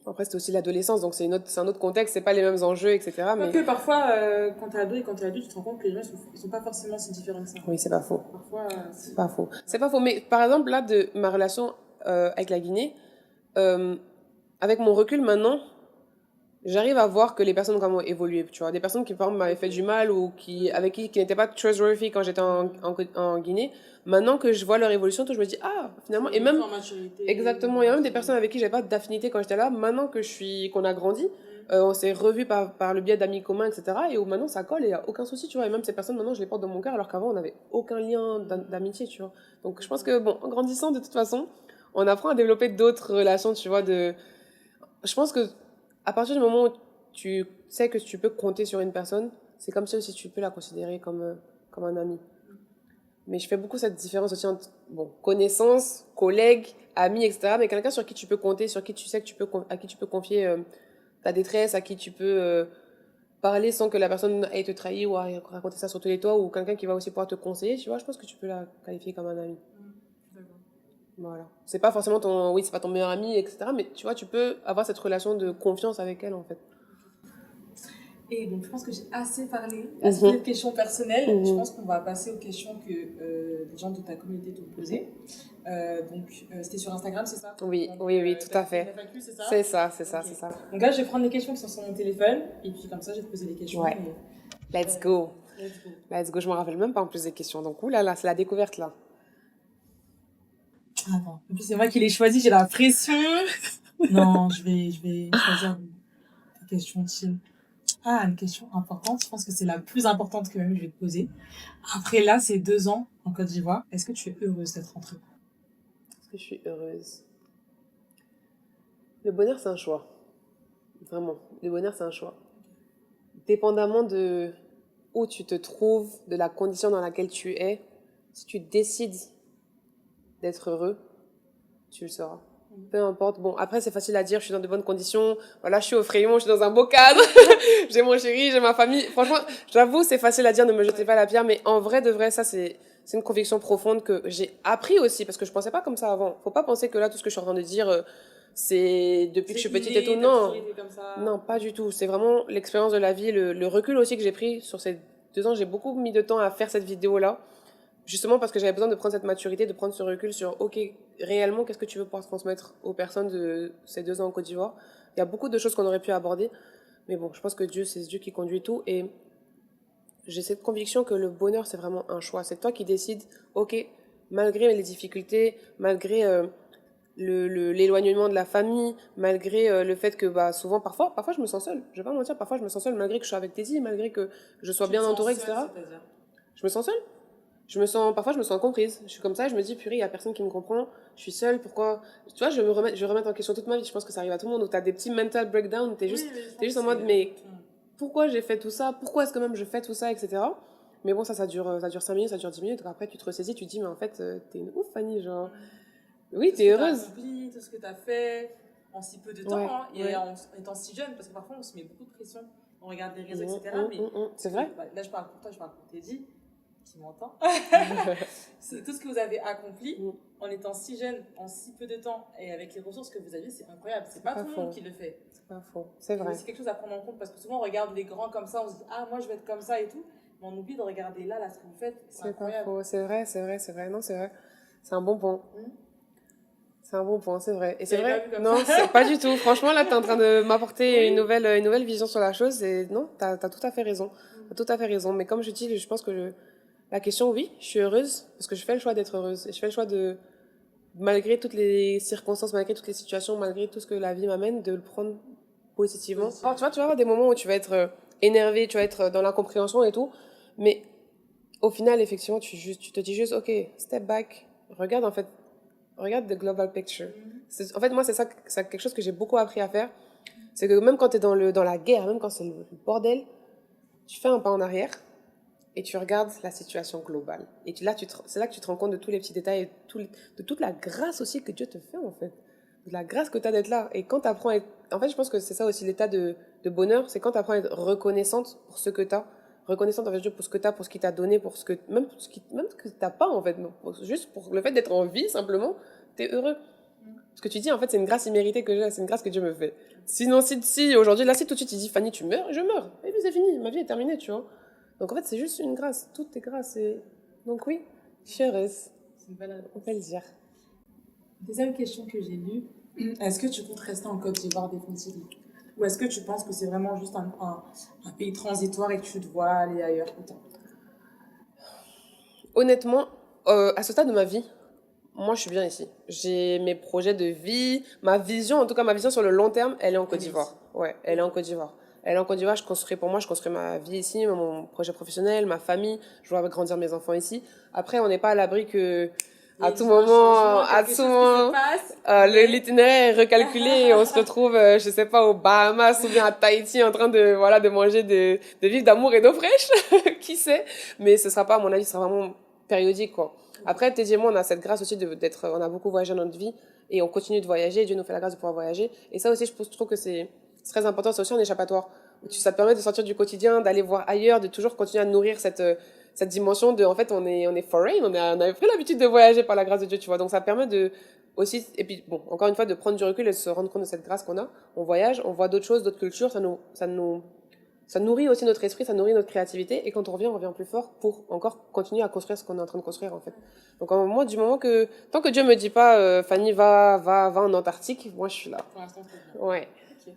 Après, c'est aussi l'adolescence, donc c'est un autre contexte, c'est pas les mêmes enjeux, etc. Mais que parfois, quand t'es ado et quand t'es adulte, tu te rends compte que les gens, ils sont pas forcément si différents que ça. Oui, c'est pas faux. Parfois, c'est pas faux. C'est pas faux. Mais par exemple, là, de ma relation avec la Guinée, avec mon recul maintenant, j'arrive à voir que les personnes ont vraiment évolué, tu vois. Des personnes qui, par exemple, m'avaient fait du mal ou qui n'étaient pas trustworthy quand j'étais en Guinée. Maintenant que je vois leur évolution, je me dis, ah, finalement, et même, exactement, il y a même des personnes avec qui j'avais pas d'affinité quand j'étais là. Maintenant qu'on a grandi, on s'est revus par le biais d'amis communs, etc. Et où maintenant ça colle et il y a aucun souci, tu vois. Et même ces personnes, maintenant, je les porte dans mon cœur alors qu'avant, on n'avait aucun lien d'amitié, tu vois. Donc, je pense que, bon, en grandissant, de toute façon, on apprend à développer d'autres relations, tu vois, je pense que, à partir du moment où tu sais que tu peux compter sur une personne, c'est comme si aussi tu peux la considérer comme un ami. Mais je fais beaucoup cette différence aussi entre connaissances, collègues, amis, etc. Mais quelqu'un sur qui tu peux compter, sur qui tu sais à qui tu peux confier ta détresse, à qui tu peux parler sans que la personne aille te trahir ou raconter ça sur tous les toits, ou quelqu'un qui va aussi pouvoir te conseiller, tu vois, je pense que tu peux la qualifier comme un ami. Voilà. C'est pas forcément c'est pas ton meilleur ami, etc. Mais tu vois, tu peux avoir cette relation de confiance avec elle, en fait. Et donc, je pense que j'ai assez parlé, assez de questions personnelles. Je pense qu'on va passer aux questions que les gens de ta communauté t'ont posées. C'était sur Instagram, c'est ça? Oui, donc, oui, tout à fait. FAQ, c'est ça? C'est ça, c'est okay. ça. Donc là, je vais prendre les questions qui sont sur mon téléphone, et puis comme ça, je vais te poser des questions. Ouais. Let's go. Let's go. Je me rappelle même pas en plus des questions. Donc, oulala, c'est la découverte là. Attends, en plus, c'est moi qui l'ai choisi, j'ai la pression. Non, je vais choisir des questions chill. Ah, une question importante. Je pense que c'est la plus importante que même je vais te poser. Après là, c'est 2 ans en Côte d'Ivoire. Est-ce que tu es heureuse d'être rentrée? Est-ce que je suis heureuse? Le bonheur, c'est un choix. Vraiment. Le bonheur, c'est un choix. Dépendamment de où tu te trouves, de la condition dans laquelle tu es, si tu décides d'être heureux, tu le seras. Peu importe. Bon, après, c'est facile à dire, je suis dans de bonnes conditions. Voilà, je suis au Frémont, je suis dans un beau cadre. J'ai mon chéri, j'ai ma famille. Franchement, j'avoue, c'est facile à dire, ne me jetez pas la pierre. Mais en vrai, de vrai, ça, c'est une conviction profonde que j'ai appris aussi, parce que je pensais pas comme ça avant. Faut pas penser que là, tout ce que je suis en train de dire, c'est depuis que je suis petite et tout. Non. Non, pas du tout. C'est vraiment l'expérience de la vie, le recul aussi que j'ai pris sur ces 2 ans. J'ai beaucoup mis de temps à faire cette vidéo-là. Justement parce que j'avais besoin de prendre cette maturité, de prendre ce recul sur, ok, réellement, qu'est-ce que tu veux pouvoir transmettre aux personnes de ces 2 ans en Côte d'Ivoire? Il y a beaucoup de choses qu'on aurait pu aborder, mais bon, je pense que c'est Dieu qui conduit tout, et j'ai cette conviction que le bonheur, c'est vraiment un choix. C'est toi qui décides, ok, malgré les difficultés, malgré l'éloignement de la famille, malgré le fait que souvent, parfois je me sens seule. Je vais pas mentir, parfois je me sens seule, malgré que je suis avec Teddy, malgré que je sois bien entourée, etc. Je me sens seule. Parfois je me sens comprise. Je suis comme ça, je me dis, purée, il y a personne qui me comprend. Je suis seule, pourquoi? Tu vois, je vais remettre en question toute ma vie. Je pense que ça arrive à tout le monde, où t'as des petits mental breakdowns, t'es juste en mode, mais pourquoi j'ai fait tout ça? Pourquoi est-ce que même je fais tout ça, etc. Mais bon, ça dure 5 minutes, ça dure 10 minutes. Après, tu te ressaisis, tu te dis, mais en fait, t'es une ouf, Fanny, genre. Oui, t'es heureuse. Tout ce que t'as fait en si peu de temps, et en étant si jeune, parce que parfois on se met beaucoup de pression, on regarde les réseaux, etc. Mais c'est vrai. Là, je parle pour toi, je parle pour Teddy, qui m'entend. C'est tout ce que vous avez accompli en étant si jeune, en si peu de temps, et avec les ressources que vous avez, c'est incroyable. C'est pas tout le monde qui le fait. C'est pas faux, c'est vrai. C'est quelque chose à prendre en compte, parce que souvent on regarde les grands comme ça, on se dit, ah, moi je vais être comme ça et tout, mais on oublie de regarder là ce que vous faites. C'est incroyable. Pas faux, c'est vrai. Non, c'est vrai. C'est un bon point. C'est un bon point, c'est vrai. Et c'est vrai. Non, c'est pas du tout. Franchement, là, t'es en train de m'apporter une nouvelle vision sur la chose. Et non, t'as tout à fait raison. T'as tout à fait raison. Mais comme je dis, je pense que la question, oui, je suis heureuse parce que je fais le choix d'être heureuse. Et je fais le choix de, malgré toutes les circonstances, malgré toutes les situations, malgré tout ce que la vie m'amène, de le prendre positivement. Alors, tu vas avoir des moments où tu vas être énervé, tu vas être dans l'incompréhension et tout. Mais au final, effectivement, tu te dis juste, ok, step back, regarde the global picture. En fait, moi, c'est quelque chose que j'ai beaucoup appris à faire. C'est que même quand tu es dans la guerre, même quand c'est le bordel, tu fais un pas en arrière et tu regardes la situation globale. Et c'est là que tu te rends compte de tous les petits détails et de toute la grâce aussi que Dieu te fait, en fait. De la grâce que tu as d'être là. Et quand tu apprends à être... En fait, je pense que c'est ça aussi l'état de bonheur, c'est quand tu apprends à être reconnaissante pour ce que tu as, reconnaissante envers Dieu pour ce que tu as, pour ce qu'il t'a donné, pour ce que même ce que tu n'as pas, en fait. Non. Juste pour le fait d'être en vie, simplement, tu es heureux. Ce que tu dis, en fait, c'est une grâce imméritée que j'ai, c'est une grâce que Dieu me fait. Sinon, si aujourd'hui, là, si tout de suite il dit, Fanny, tu meurs, je meurs. Et puis c'est fini, ma vie est terminée, tu vois. Donc en fait, c'est juste une grâce, tout est grâce. Donc oui, je suis heureuse. C'est une belle réponse. On peut le dire. Deuxième question que j'ai lue, est-ce que tu comptes rester en Côte d'Ivoire définitivement? Ou est-ce que tu penses que c'est vraiment juste un pays transitoire et que tu dois aller ailleurs tout le temps? Honnêtement, à ce stade de ma vie, moi je suis bien ici. J'ai mes projets de vie, ma vision, en tout cas ma vision sur le long terme, elle est en Côte d'Ivoire. Ouais, elle est en Côte d'Ivoire. Elle est en Côte d'Ivoire, je construis ma vie ici, mon projet professionnel, ma famille, je vois grandir mes enfants ici. Après, on n'est pas à l'abri que à tout moment, l'itinéraire est recalculé et on se retrouve, je sais pas, aux Bahamas ou bien à Tahiti en train de manger, de vivre d'amour et d'eau fraîche. Qui sait? Mais ce sera pas, à mon avis, ce sera vraiment périodique, quoi. Après, Teddy et moi, on a cette grâce aussi on a beaucoup voyagé dans notre vie et on continue de voyager. Dieu nous fait la grâce de pouvoir voyager. Et ça aussi, je trouve que c'est très important. C'est aussi un échappatoire. Ça te permet de sortir du quotidien, d'aller voir ailleurs, de toujours continuer à nourrir cette dimension de, en fait, on est foreign, on avait pris l'habitude de voyager par la grâce de Dieu, tu vois. Donc, ça permet aussi, et puis, bon, encore une fois, de prendre du recul et de se rendre compte de cette grâce qu'on a. On voyage, on voit d'autres choses, d'autres cultures, ça nous Ça nourrit aussi notre esprit, ça nourrit notre créativité. Et quand on revient plus fort pour encore continuer à construire ce qu'on est en train de construire, en fait. Donc, moi, du moment que... Tant que Dieu me dit pas, Fanny, va en Antarctique, moi, je suis là. Pour l'instant, c'est bien. Ouais. Ok.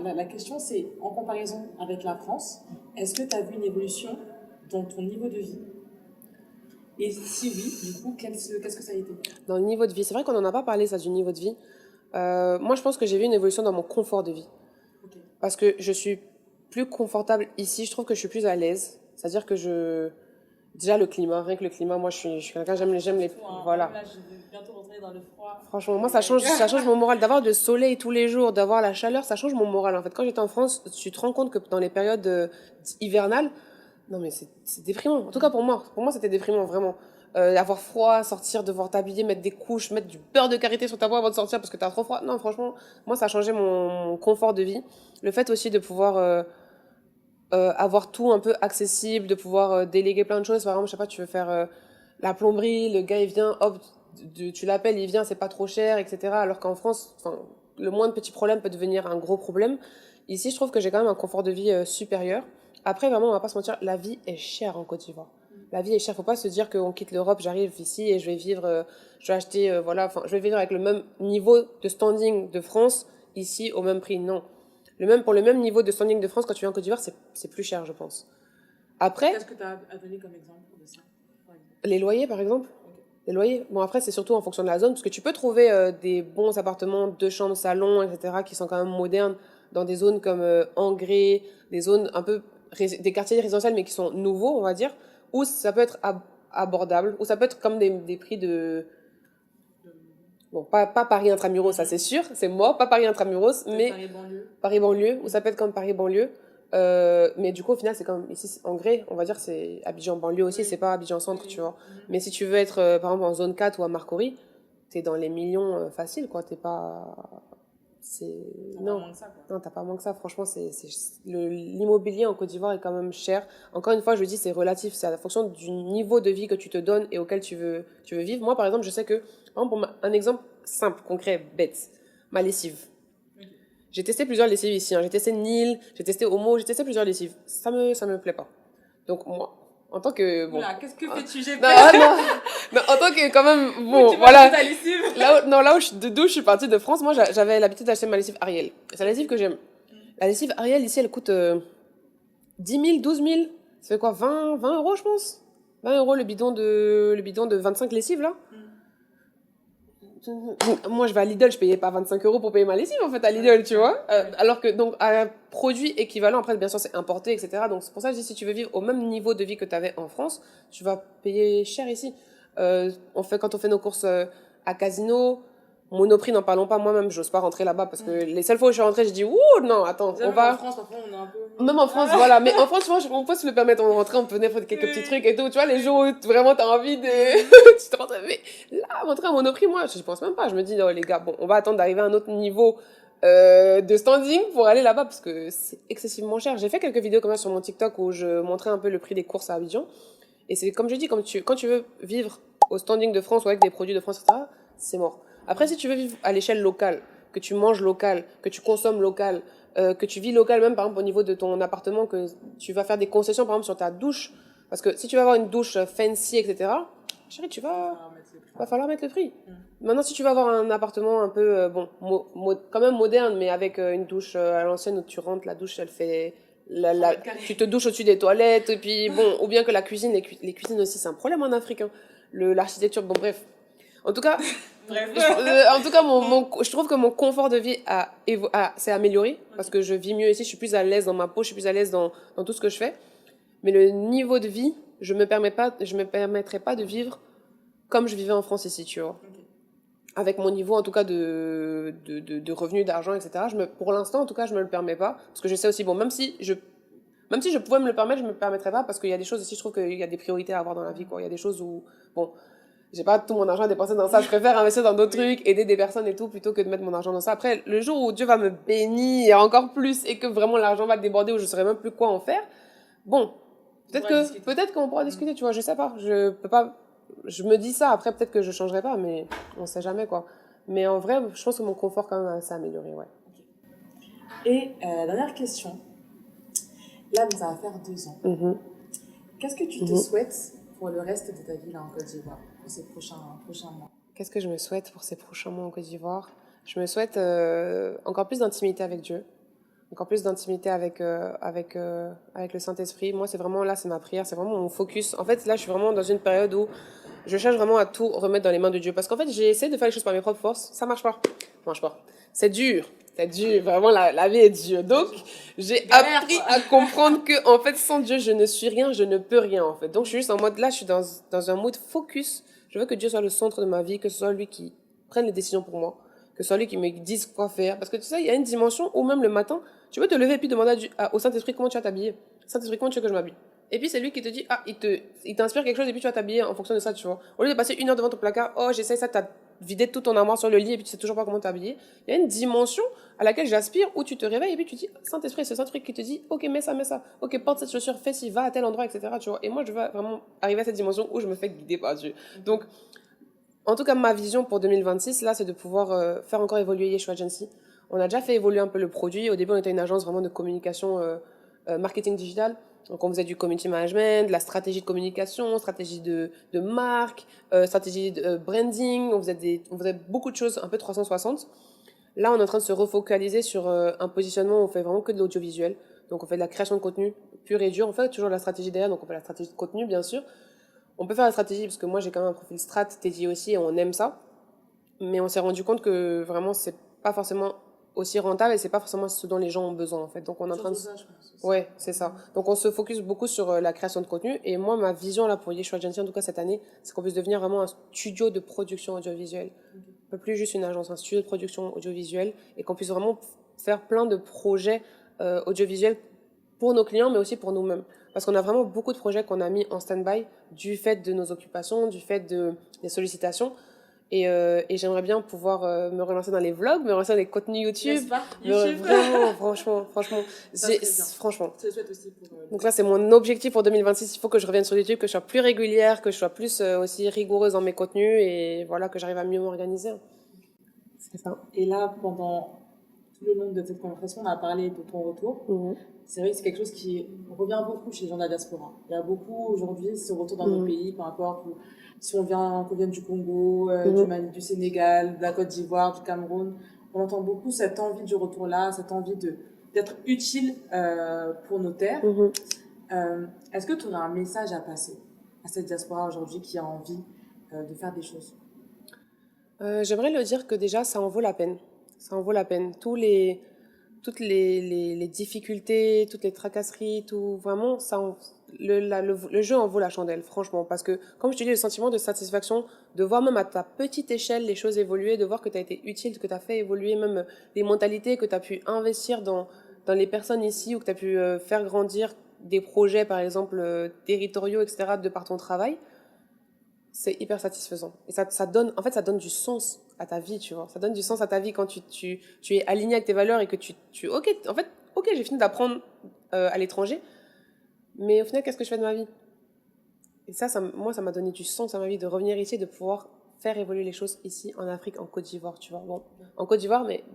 La question, c'est, en comparaison avec la France, est-ce que tu as vu une évolution dans ton niveau de vie? Et si oui, du coup, qu'est-ce que ça a été? Dans le niveau de vie, c'est vrai qu'on n'en a pas parlé, ça, du niveau de vie. Moi, je pense que j'ai vu une évolution dans mon confort de vie. Okay. Parce que je suis plus confortable ici, je trouve que je suis plus à l'aise. C'est-à-dire que déjà, le climat, rien que le climat, moi, je suis quelqu'un, j'aime les... Voilà. Là, je vais bientôt rentrer dans le froid. Franchement, moi, ça change mon moral. D'avoir du soleil tous les jours, d'avoir la chaleur, ça change mon moral. En fait, quand j'étais en France, tu te rends compte que dans les périodes hivernales, non, mais c'est déprimant. En tout cas, pour moi, c'était déprimant, vraiment. Avoir froid, sortir, devoir t'habiller, mettre des couches, mettre du beurre de karité sur ta peau avant de sortir parce que t'as trop froid. Non, franchement, moi, ça a changé mon confort de vie. Le fait aussi de pouvoir avoir tout un peu accessible, de pouvoir déléguer plein de choses. Par exemple, je sais pas, tu veux faire la plomberie, le gars, il vient, hop, tu l'appelles, il vient, c'est pas trop cher, etc. Alors qu'en France, le moindre petit problème peut devenir un gros problème. Ici, je trouve que j'ai quand même un confort de vie supérieur. Après, vraiment, on va pas se mentir, la vie est chère en Côte d'Ivoire. La vie est chère. Faut pas se dire qu'on quitte l'Europe, j'arrive ici et je vais vivre, je vais acheter, je vais vivre avec le même niveau de standing de France ici au même prix. Non. Pour le même niveau de standing de France, quand tu viens en Côte d'Ivoire, c'est plus cher, je pense. Après. Qu'est-ce que tu as à donner comme exemple de ça? Les loyers, par exemple. Okay. Les loyers. Bon, après, c'est surtout en fonction de la zone, parce que tu peux trouver des bons appartements, 2 chambres, salon, etc., qui sont quand même modernes, dans des zones comme Angré, des zones un peu, des quartiers résidentiels, mais qui sont nouveaux, on va dire, où ça peut être abordable, ou ça peut être comme des prix de... Bon, pas Paris intramuros, ça c'est sûr, c'est mort, pas Paris intramuros, mais Paris banlieue, ou ça peut être comme Paris banlieue. Mais du coup, au final, c'est comme ici, en Gré, on va dire, c'est Abidjan banlieue aussi, c'est pas Abidjan centre, tu vois. Mais si tu veux être, par exemple, en zone 4 ou à Marcory, t'es dans les millions faciles, quoi. T'es pas. Non, t'as pas moins que ça. Franchement, l'immobilier en Côte d'Ivoire est quand même cher. Encore une fois, je dis, c'est relatif. C'est à la fonction du niveau de vie que tu te donnes et auquel tu veux vivre. Moi, par exemple, je sais que, par exemple, un exemple simple, concret, bête, ma lessive. J'ai testé plusieurs lessives ici. J'ai testé Nil, j'ai testé Omo, j'ai testé plusieurs lessives. Ça me plaît pas. Donc, moi, en tant que... Bon, qu'est-ce que fais-tu, GP? Non, en tant que, quand même, bon, tu voilà. Ta lessive. D'où je suis partie de France, moi, j'avais l'habitude d'acheter ma lessive Ariel. C'est la lessive que j'aime. La lessive Ariel, ici, elle coûte 10 000, 12 000. Ça fait quoi, 20 euros, je pense? 20 euros le bidon de 25 lessives, là. Moi, je vais à Lidl, je payais pas 25 euros pour payer ma lessive, en fait, à Lidl, tu vois. Alors que, donc, un produit équivalent, après, bien sûr, c'est importé, etc. Donc, c'est pour ça que je dis, si tu veux vivre au même niveau de vie que tu avais en France, tu vas payer cher ici. Quand on fait nos courses à Casino, Monoprix, n'en parlons pas, moi-même, j'ose pas rentrer là-bas parce que les seules fois où je suis rentrée, je dis, ouh, non, attends, on va. En France, parfois, on est un peu. Même en France, voilà. Mais en France, tu vois, on peut se le permettre. On rentrait, on peut venir faire quelques petits trucs et tout. Tu vois, les jours où vraiment t'as envie de. Tu te rentres. Mais là, rentrer à Monoprix, moi, je pense même pas. Je me dis, non, les gars, bon, on va attendre d'arriver à un autre niveau de standing pour aller là-bas parce que c'est excessivement cher. J'ai fait quelques vidéos comme ça sur mon TikTok où je montrais un peu le prix des courses à Abidjan. Et c'est comme je dis, quand tu veux vivre au standing de France ou avec des produits de France, etc., c'est mort. Après, si tu veux vivre à l'échelle locale, que tu manges local, que tu consommes local, que tu vis local, même par exemple au niveau de ton appartement, que tu vas faire des concessions par exemple sur ta douche, parce que si tu vas avoir une douche fancy, etc., chérie, va falloir mettre le prix. Maintenant, si tu vas avoir un appartement un peu, quand même moderne, mais avec une douche à l'ancienne où tu rentres, la douche, elle fait... tu te douches au-dessus des toilettes, et puis bon, ou bien que la cuisine, les cuisines aussi, c'est un problème en Afrique, hein. L'architecture, bon bref. En tout cas, je trouve que mon confort de vie s'est amélioré parce que je vis mieux ici, je suis plus à l'aise dans ma peau, je suis plus à l'aise dans tout ce que je fais. Mais le niveau de vie, je me permettrais pas de vivre comme je vivais en France ici, tu vois. Okay. Avec mon niveau, en tout cas, de revenus, d'argent, etc. Pour l'instant, en tout cas, je me le permets pas. Parce que je sais aussi, bon, même si je pouvais me le permettre, je me permettrais pas parce qu'il y a des choses aussi, je trouve qu'il y a des priorités à avoir dans la vie, quoi. Il y a des choses où, bon, j'ai pas tout mon argent à dépenser dans ça, je préfère investir dans d'autres trucs, aider des personnes et tout, plutôt que de mettre mon argent dans ça. Après, le jour où Dieu va me bénir encore plus et que vraiment l'argent va déborder où je saurais même plus quoi en faire, bon, peut-être qu'on pourra discuter, tu vois, je sais pas, je me dis ça, après peut-être que je changerai pas, mais on sait jamais, quoi. Mais en vrai, je pense que mon confort quand même s'est amélioré, ouais. Et dernière question. Là, ça va faire 2 ans. Qu'est-ce que tu te souhaites pour le reste de ta vie là, en Côte d'Ivoire, pour ces prochains mois? Qu'est-ce que je me souhaite pour ces prochains mois en Côte d'Ivoire? Je me souhaite encore plus d'intimité avec Dieu, encore plus d'intimité avec le Saint-Esprit. Moi, c'est vraiment là, c'est ma prière, c'est vraiment mon focus. En fait, là, je suis vraiment dans une période où je cherche vraiment à tout remettre dans les mains de Dieu. Parce qu'en fait, j'ai essayé de faire les choses par mes propres forces, ça marche pas. Ça marche pas. C'est dur. C'est dur. Vraiment, la vie est dure. Donc, j'ai appris à comprendre que, en fait, sans Dieu, je ne suis rien, je ne peux rien, en fait. Donc, je suis juste en mode, là, je suis dans un mode focus. Je veux que Dieu soit le centre de ma vie, que ce soit lui qui prenne les décisions pour moi, que ce soit lui qui me dise quoi faire. Parce que tu sais, il y a une dimension où même le matin, tu peux te lever et puis demander au Saint-Esprit comment tu vas t'habiller. Saint-Esprit, comment tu veux que je m'habille? Et puis c'est lui qui te dit, il t'inspire quelque chose et puis tu vas t'habiller en fonction de ça, tu vois. Au lieu de passer 1 heure devant ton placard, oh, j'essaie ça, t'as vidé tout ton armoire sur le lit et puis tu sais toujours pas comment t'habiller. Il y a une dimension à laquelle j'aspire où tu te réveilles et puis tu dis, Saint-Esprit, c'est Saint-Esprit qui te dit, ok, mets ça. Ok, porte cette chaussure, fais ci, va à tel endroit, etc., tu vois. Et moi, je veux vraiment arriver à cette dimension où je me fais guider par Dieu. Donc, en tout cas, ma vision pour 2026, là, c'est de pouvoir faire encore évoluer Yeshua Agency. On a déjà fait évoluer un peu le produit. Au début, on était une agence vraiment de communication marketing digital. Donc, on faisait du community management, de la stratégie de communication, stratégie de marque, stratégie de branding. On faisait beaucoup de choses, un peu 360. Là, on est en train de se refocaliser sur un positionnement où on fait vraiment que de l'audiovisuel. Donc, on fait de la création de contenu pure et dure. On fait toujours de la stratégie derrière. Donc, on fait la stratégie de contenu, bien sûr. On peut faire la stratégie parce que moi, j'ai quand même un profil strat dédié aussi et on aime ça. Mais on s'est rendu compte que vraiment, c'est pas forcément aussi rentable et c'est pas forcément ce dont les gens ont besoin, en fait. Donc, on est en train de... Ça, je pense aussi. Ouais, c'est ça. Donc, on se focus beaucoup sur la création de contenu. Et moi, ma vision, là, pour Yeshua Agency, en tout cas cette année, c'est qu'on puisse devenir vraiment un studio de production audiovisuelle. Un peu plus juste une agence, un studio de production audiovisuelle et qu'on puisse vraiment faire plein de projets audiovisuels pour nos clients, mais aussi pour nous-mêmes. Parce qu'on a vraiment beaucoup de projets qu'on a mis en stand-by du fait de nos occupations, du fait des sollicitations. Et j'aimerais bien pouvoir me relancer dans les vlogs, me relancer dans les contenus YouTube. Vraiment, franchement. Franchement. Je te le souhaite aussi pour... Donc là, c'est mon objectif pour 2026. Il faut que je revienne sur YouTube, que je sois plus régulière, que je sois plus aussi rigoureuse dans mes contenus et voilà, que j'arrive à mieux m'organiser. C'est ça. Et là, pendant tout le long de cette conversation, on a parlé de ton retour. C'est vrai que c'est quelque chose qui revient beaucoup chez les gens de la diaspora. Il y a beaucoup aujourd'hui ce retour dans nos pays, peu importe si on vient du Congo, du Mali, du Sénégal, de la Côte d'Ivoire, du Cameroun. On entend beaucoup cette envie du retour-là, cette envie d'être utile pour nos terres. Est-ce que tu aurais un message à passer à cette diaspora aujourd'hui qui a envie de faire des choses? J'aimerais le dire que déjà, ça en vaut la peine. Ça en vaut la peine. Toutes les difficultés, toutes les tracasseries, tout, vraiment, le jeu en vaut la chandelle, franchement. Parce que, comme je te dis, le sentiment de satisfaction, de voir même à ta petite échelle les choses évoluer, de voir que tu as été utile, que tu as fait évoluer même les mentalités, que tu as pu investir dans les personnes ici, ou que tu as pu faire grandir des projets, par exemple, territoriaux, etc., de par ton travail, c'est hyper satisfaisant. Et ça donne du sens à ta vie, tu vois. Ça donne du sens à ta vie quand tu es aligné avec tes valeurs et que ok, j'ai fini d'apprendre à l'étranger, mais au final, qu'est-ce que je fais de ma vie? Et moi, ça m'a donné du sens à ma vie de revenir ici, de pouvoir faire évoluer les choses ici, en Afrique, en Côte d'Ivoire, tu vois. Bon, en Côte d'Ivoire, mais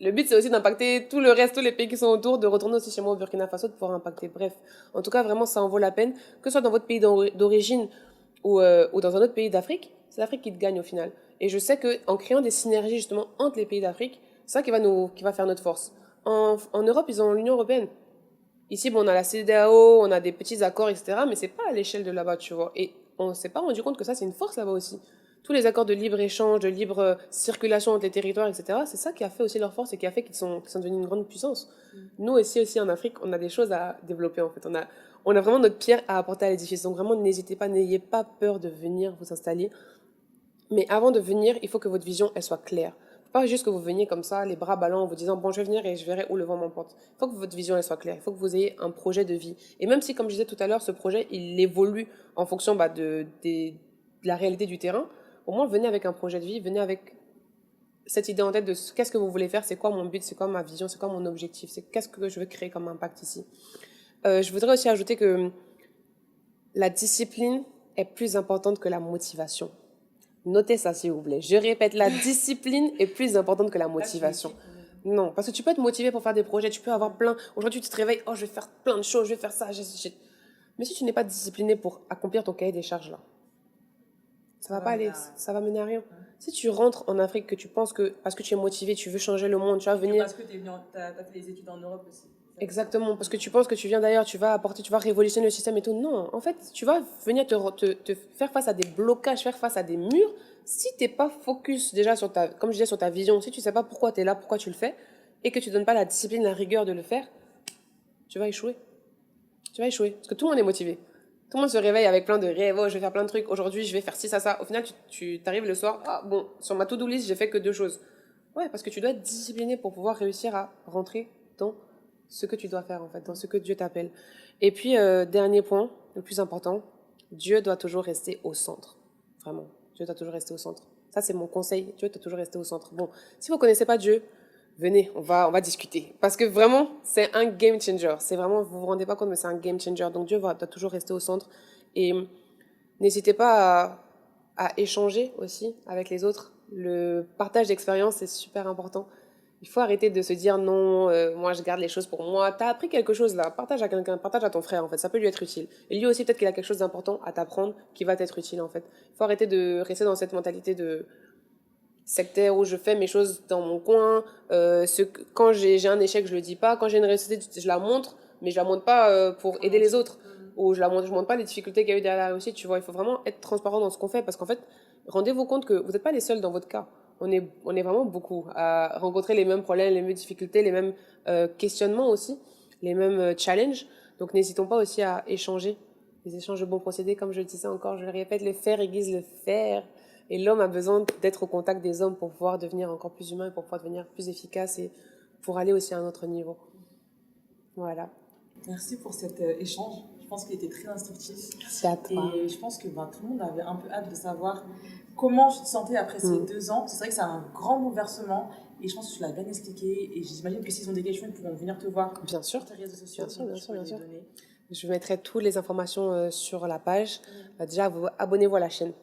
le but, c'est aussi d'impacter tout le reste, tous les pays qui sont autour, de retourner aussi chez moi au Burkina Faso, de pouvoir impacter. Bref, en tout cas, vraiment, ça en vaut la peine, que ce soit dans votre pays d'origine ou dans un autre pays d'Afrique, c'est l'Afrique qui te gagne au final. Et je sais qu'en créant des synergies justement entre les pays d'Afrique, c'est ça qui va faire notre force. En Europe, ils ont l'Union européenne. Ici, bon, on a la CEDEAO, on a des petits accords, etc. Mais c'est pas à l'échelle de là-bas, tu vois. Et on s'est pas rendu compte que ça, c'est une force là-bas aussi. Tous les accords de libre-échange, de libre circulation entre les territoires, etc. C'est ça qui a fait aussi leur force et qui a fait qu'ils sont devenus une grande puissance. Nous, ici aussi en Afrique, on a des choses à développer, en fait. On a vraiment notre pierre à apporter à l'édifice. Donc vraiment, n'hésitez pas, n'ayez pas peur de venir vous installer. Mais avant de venir, il faut que votre vision, elle soit claire. Pas juste que vous veniez comme ça, les bras ballants, en vous disant, bon, je vais venir et je verrai où le vent m'emporte. Il faut que votre vision, elle soit claire. Il faut que vous ayez un projet de vie. Et même si, comme je disais tout à l'heure, ce projet, il évolue en fonction de la réalité du terrain, au moins, venez avec un projet de vie, venez avec cette idée en tête de qu'est-ce que vous voulez faire, c'est quoi mon but, c'est quoi ma vision, c'est quoi mon objectif, c'est qu'est-ce que je veux créer comme impact ici. Je voudrais aussi ajouter que la discipline est plus importante que la motivation. Notez ça, s'il vous plaît. Je répète, la discipline est plus importante que la motivation. Non, parce que tu peux être motivé pour faire des projets, tu peux avoir plein... Aujourd'hui, tu te réveilles, oh, je vais faire plein de choses, je vais faire ça. Mais si tu n'es pas discipliné pour accomplir ton cahier des charges, là, ça va pas aller, ça va mener à rien. Si tu rentres en Afrique, que tu penses que parce que tu es motivé, tu veux changer le monde, tu vas venir... Parce que t'as fait des études en Europe aussi. Exactement, parce que tu penses que tu viens d'ailleurs, tu vas apporter, tu vas révolutionner le système et tout. Non, en fait, tu vas venir te faire face à des blocages, faire face à des murs. Si t'es pas focus déjà sur ta, comme je disais, sur ta vision, si tu sais pas pourquoi tu es là, pourquoi tu le fais, et que tu donnes pas la discipline, la rigueur de le faire, tu vas échouer. Tu vas échouer, parce que tout le monde est motivé. Tout le monde se réveille avec plein de rêves, oh, je vais faire plein de trucs, aujourd'hui je vais faire ci, ça. Au final, tu t'arrives le soir, ah bon, sur ma to-do list, j'ai fait que 2 choses. Ouais, parce que tu dois être discipliné pour pouvoir réussir à rentrer dans ce que tu dois faire, en fait, dans ce que Dieu t'appelle. Et puis, dernier point, le plus important, Dieu doit toujours rester au centre. Vraiment, Dieu doit toujours rester au centre. Ça, c'est mon conseil, Dieu doit toujours rester au centre. Bon, si vous ne connaissez pas Dieu, venez, on va discuter. Parce que vraiment, c'est un game changer. C'est vraiment, vous vous rendez pas compte, mais c'est un game changer. Donc Dieu doit toujours rester au centre. Et n'hésitez pas à échanger aussi avec les autres. Le partage d'expérience, c'est super important. Il faut arrêter de se dire non, moi je garde les choses pour moi. T'as appris quelque chose là, partage à quelqu'un, partage à ton frère en fait, ça peut lui être utile. Et lui aussi peut-être qu'il a quelque chose d'important à t'apprendre qui va t'être utile en fait. Il faut arrêter de rester dans cette mentalité de sectaire où je fais mes choses dans mon coin. Quand j'ai un échec, je le dis pas. Quand j'ai une réussite, je la montre, mais je la montre pas pour aider les autres. Ou je montre pas les difficultés qu'il y a eu derrière la réussite. Tu vois, il faut vraiment être transparent dans ce qu'on fait parce qu'en fait, rendez-vous compte que vous n'êtes pas les seuls dans votre cas. On est vraiment beaucoup à rencontrer les mêmes problèmes, les mêmes difficultés, les mêmes questionnements aussi, les mêmes challenges. Donc n'hésitons pas aussi à échanger. Les échanges de bons procédés, comme je le disais encore, je le répète, le faire aiguise le fer. Et l'homme a besoin d'être au contact des hommes pour pouvoir devenir encore plus humain, pour pouvoir devenir plus efficace et pour aller aussi à un autre niveau. Voilà. Merci pour cet échange. Je pense qu'il était très instructif. Merci à toi. Et je pense que tout le monde avait un peu hâte de savoir comment tu te sentais après ces 2 ans. C'est vrai que c'est un grand bouleversement et je pense que tu l'as bien expliqué. Et j'imagine que s'ils ont des questions, ils pourront venir te voir bien sûr. sur tes réseaux sociaux. Bien sûr. Je mettrai toutes les informations sur la page. Déjà, abonnez-vous à la chaîne.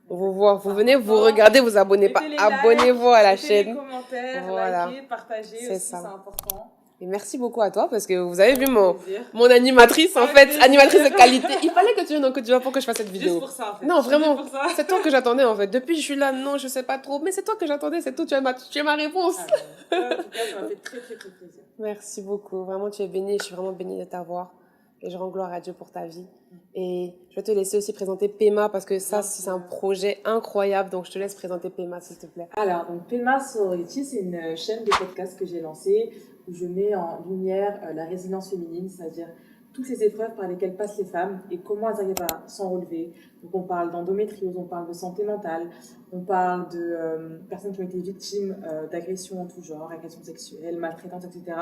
Vous venez, vous regardez, vous abonnez pas. Abonnez-vous à la chaîne. Les commentaires, voilà. likez, partagez aussi, c'est important. Et merci beaucoup à toi parce que vous avez vu mon animatrice en fait, animatrice de qualité. Il fallait que tu viennes en Côte d'Ivoire pour que je fasse cette vidéo. Juste pour ça en fait. Non, vraiment, c'est toi que j'attendais en fait. Depuis je suis là, non, je sais pas trop, mais c'est toi que j'attendais, c'est tout, tu as ma réponse. En tout cas, ça m'a fait très plaisir. Merci beaucoup, vraiment tu es bénie, je suis vraiment bénie de t'avoir. Et je rends gloire à Dieu pour ta vie. Et je vais te laisser aussi présenter Pema parce que ça, c'est un projet incroyable. Donc, je te laisse présenter Pema, s'il te plaît. Alors, donc, Pema Sorority, c'est une chaîne de podcast que j'ai lancée où je mets en lumière la résilience féminine, c'est-à-dire toutes les épreuves par lesquelles passent les femmes et comment elles arrivent à s'en relever. Donc, on parle d'endométriose, on parle de santé mentale, on parle de personnes qui ont été victimes d'agressions en tout genre, agressions sexuelles, maltraitances, etc.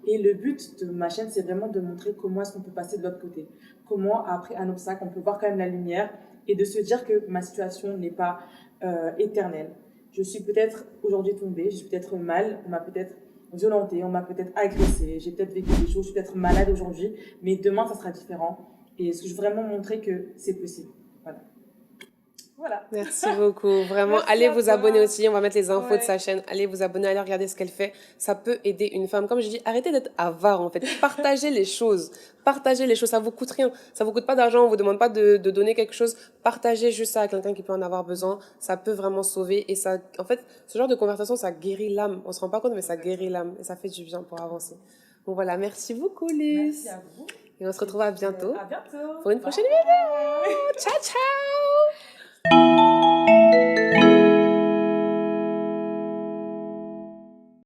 Et le but de ma chaîne, c'est vraiment de montrer comment est-ce qu'on peut passer de l'autre côté. Comment, après un obstacle, on peut voir quand même la lumière et de se dire que ma situation n'est pas éternelle. Je suis peut-être aujourd'hui tombée, je suis peut-être mal, on m'a peut-être violentée, on m'a peut-être agressée, j'ai peut-être vécu des choses, je suis peut-être malade aujourd'hui, mais demain, ça sera différent. Et je veux vraiment montrer que c'est possible. Voilà. Merci beaucoup. Vraiment, allez vous abonner aussi. On va mettre les infos de sa chaîne. Allez vous abonner, allez regarder ce qu'elle fait. Ça peut aider une femme. Comme je dis, arrêtez d'être avare, en fait. Partagez les choses. Partagez les choses. Ça vous coûte rien. Ça vous coûte pas d'argent. On vous demande pas de donner quelque chose. Partagez juste ça à quelqu'un qui peut en avoir besoin. Ça peut vraiment sauver. Et ça, en fait, ce genre de conversation, ça guérit l'âme. On se rend pas compte, mais ça guérit l'âme. Et ça fait du bien pour avancer. Donc voilà. Merci beaucoup, Luce. Merci à vous. Et on se retrouve à bientôt. À bientôt. Pour une prochaine vidéo. Ciao, ciao.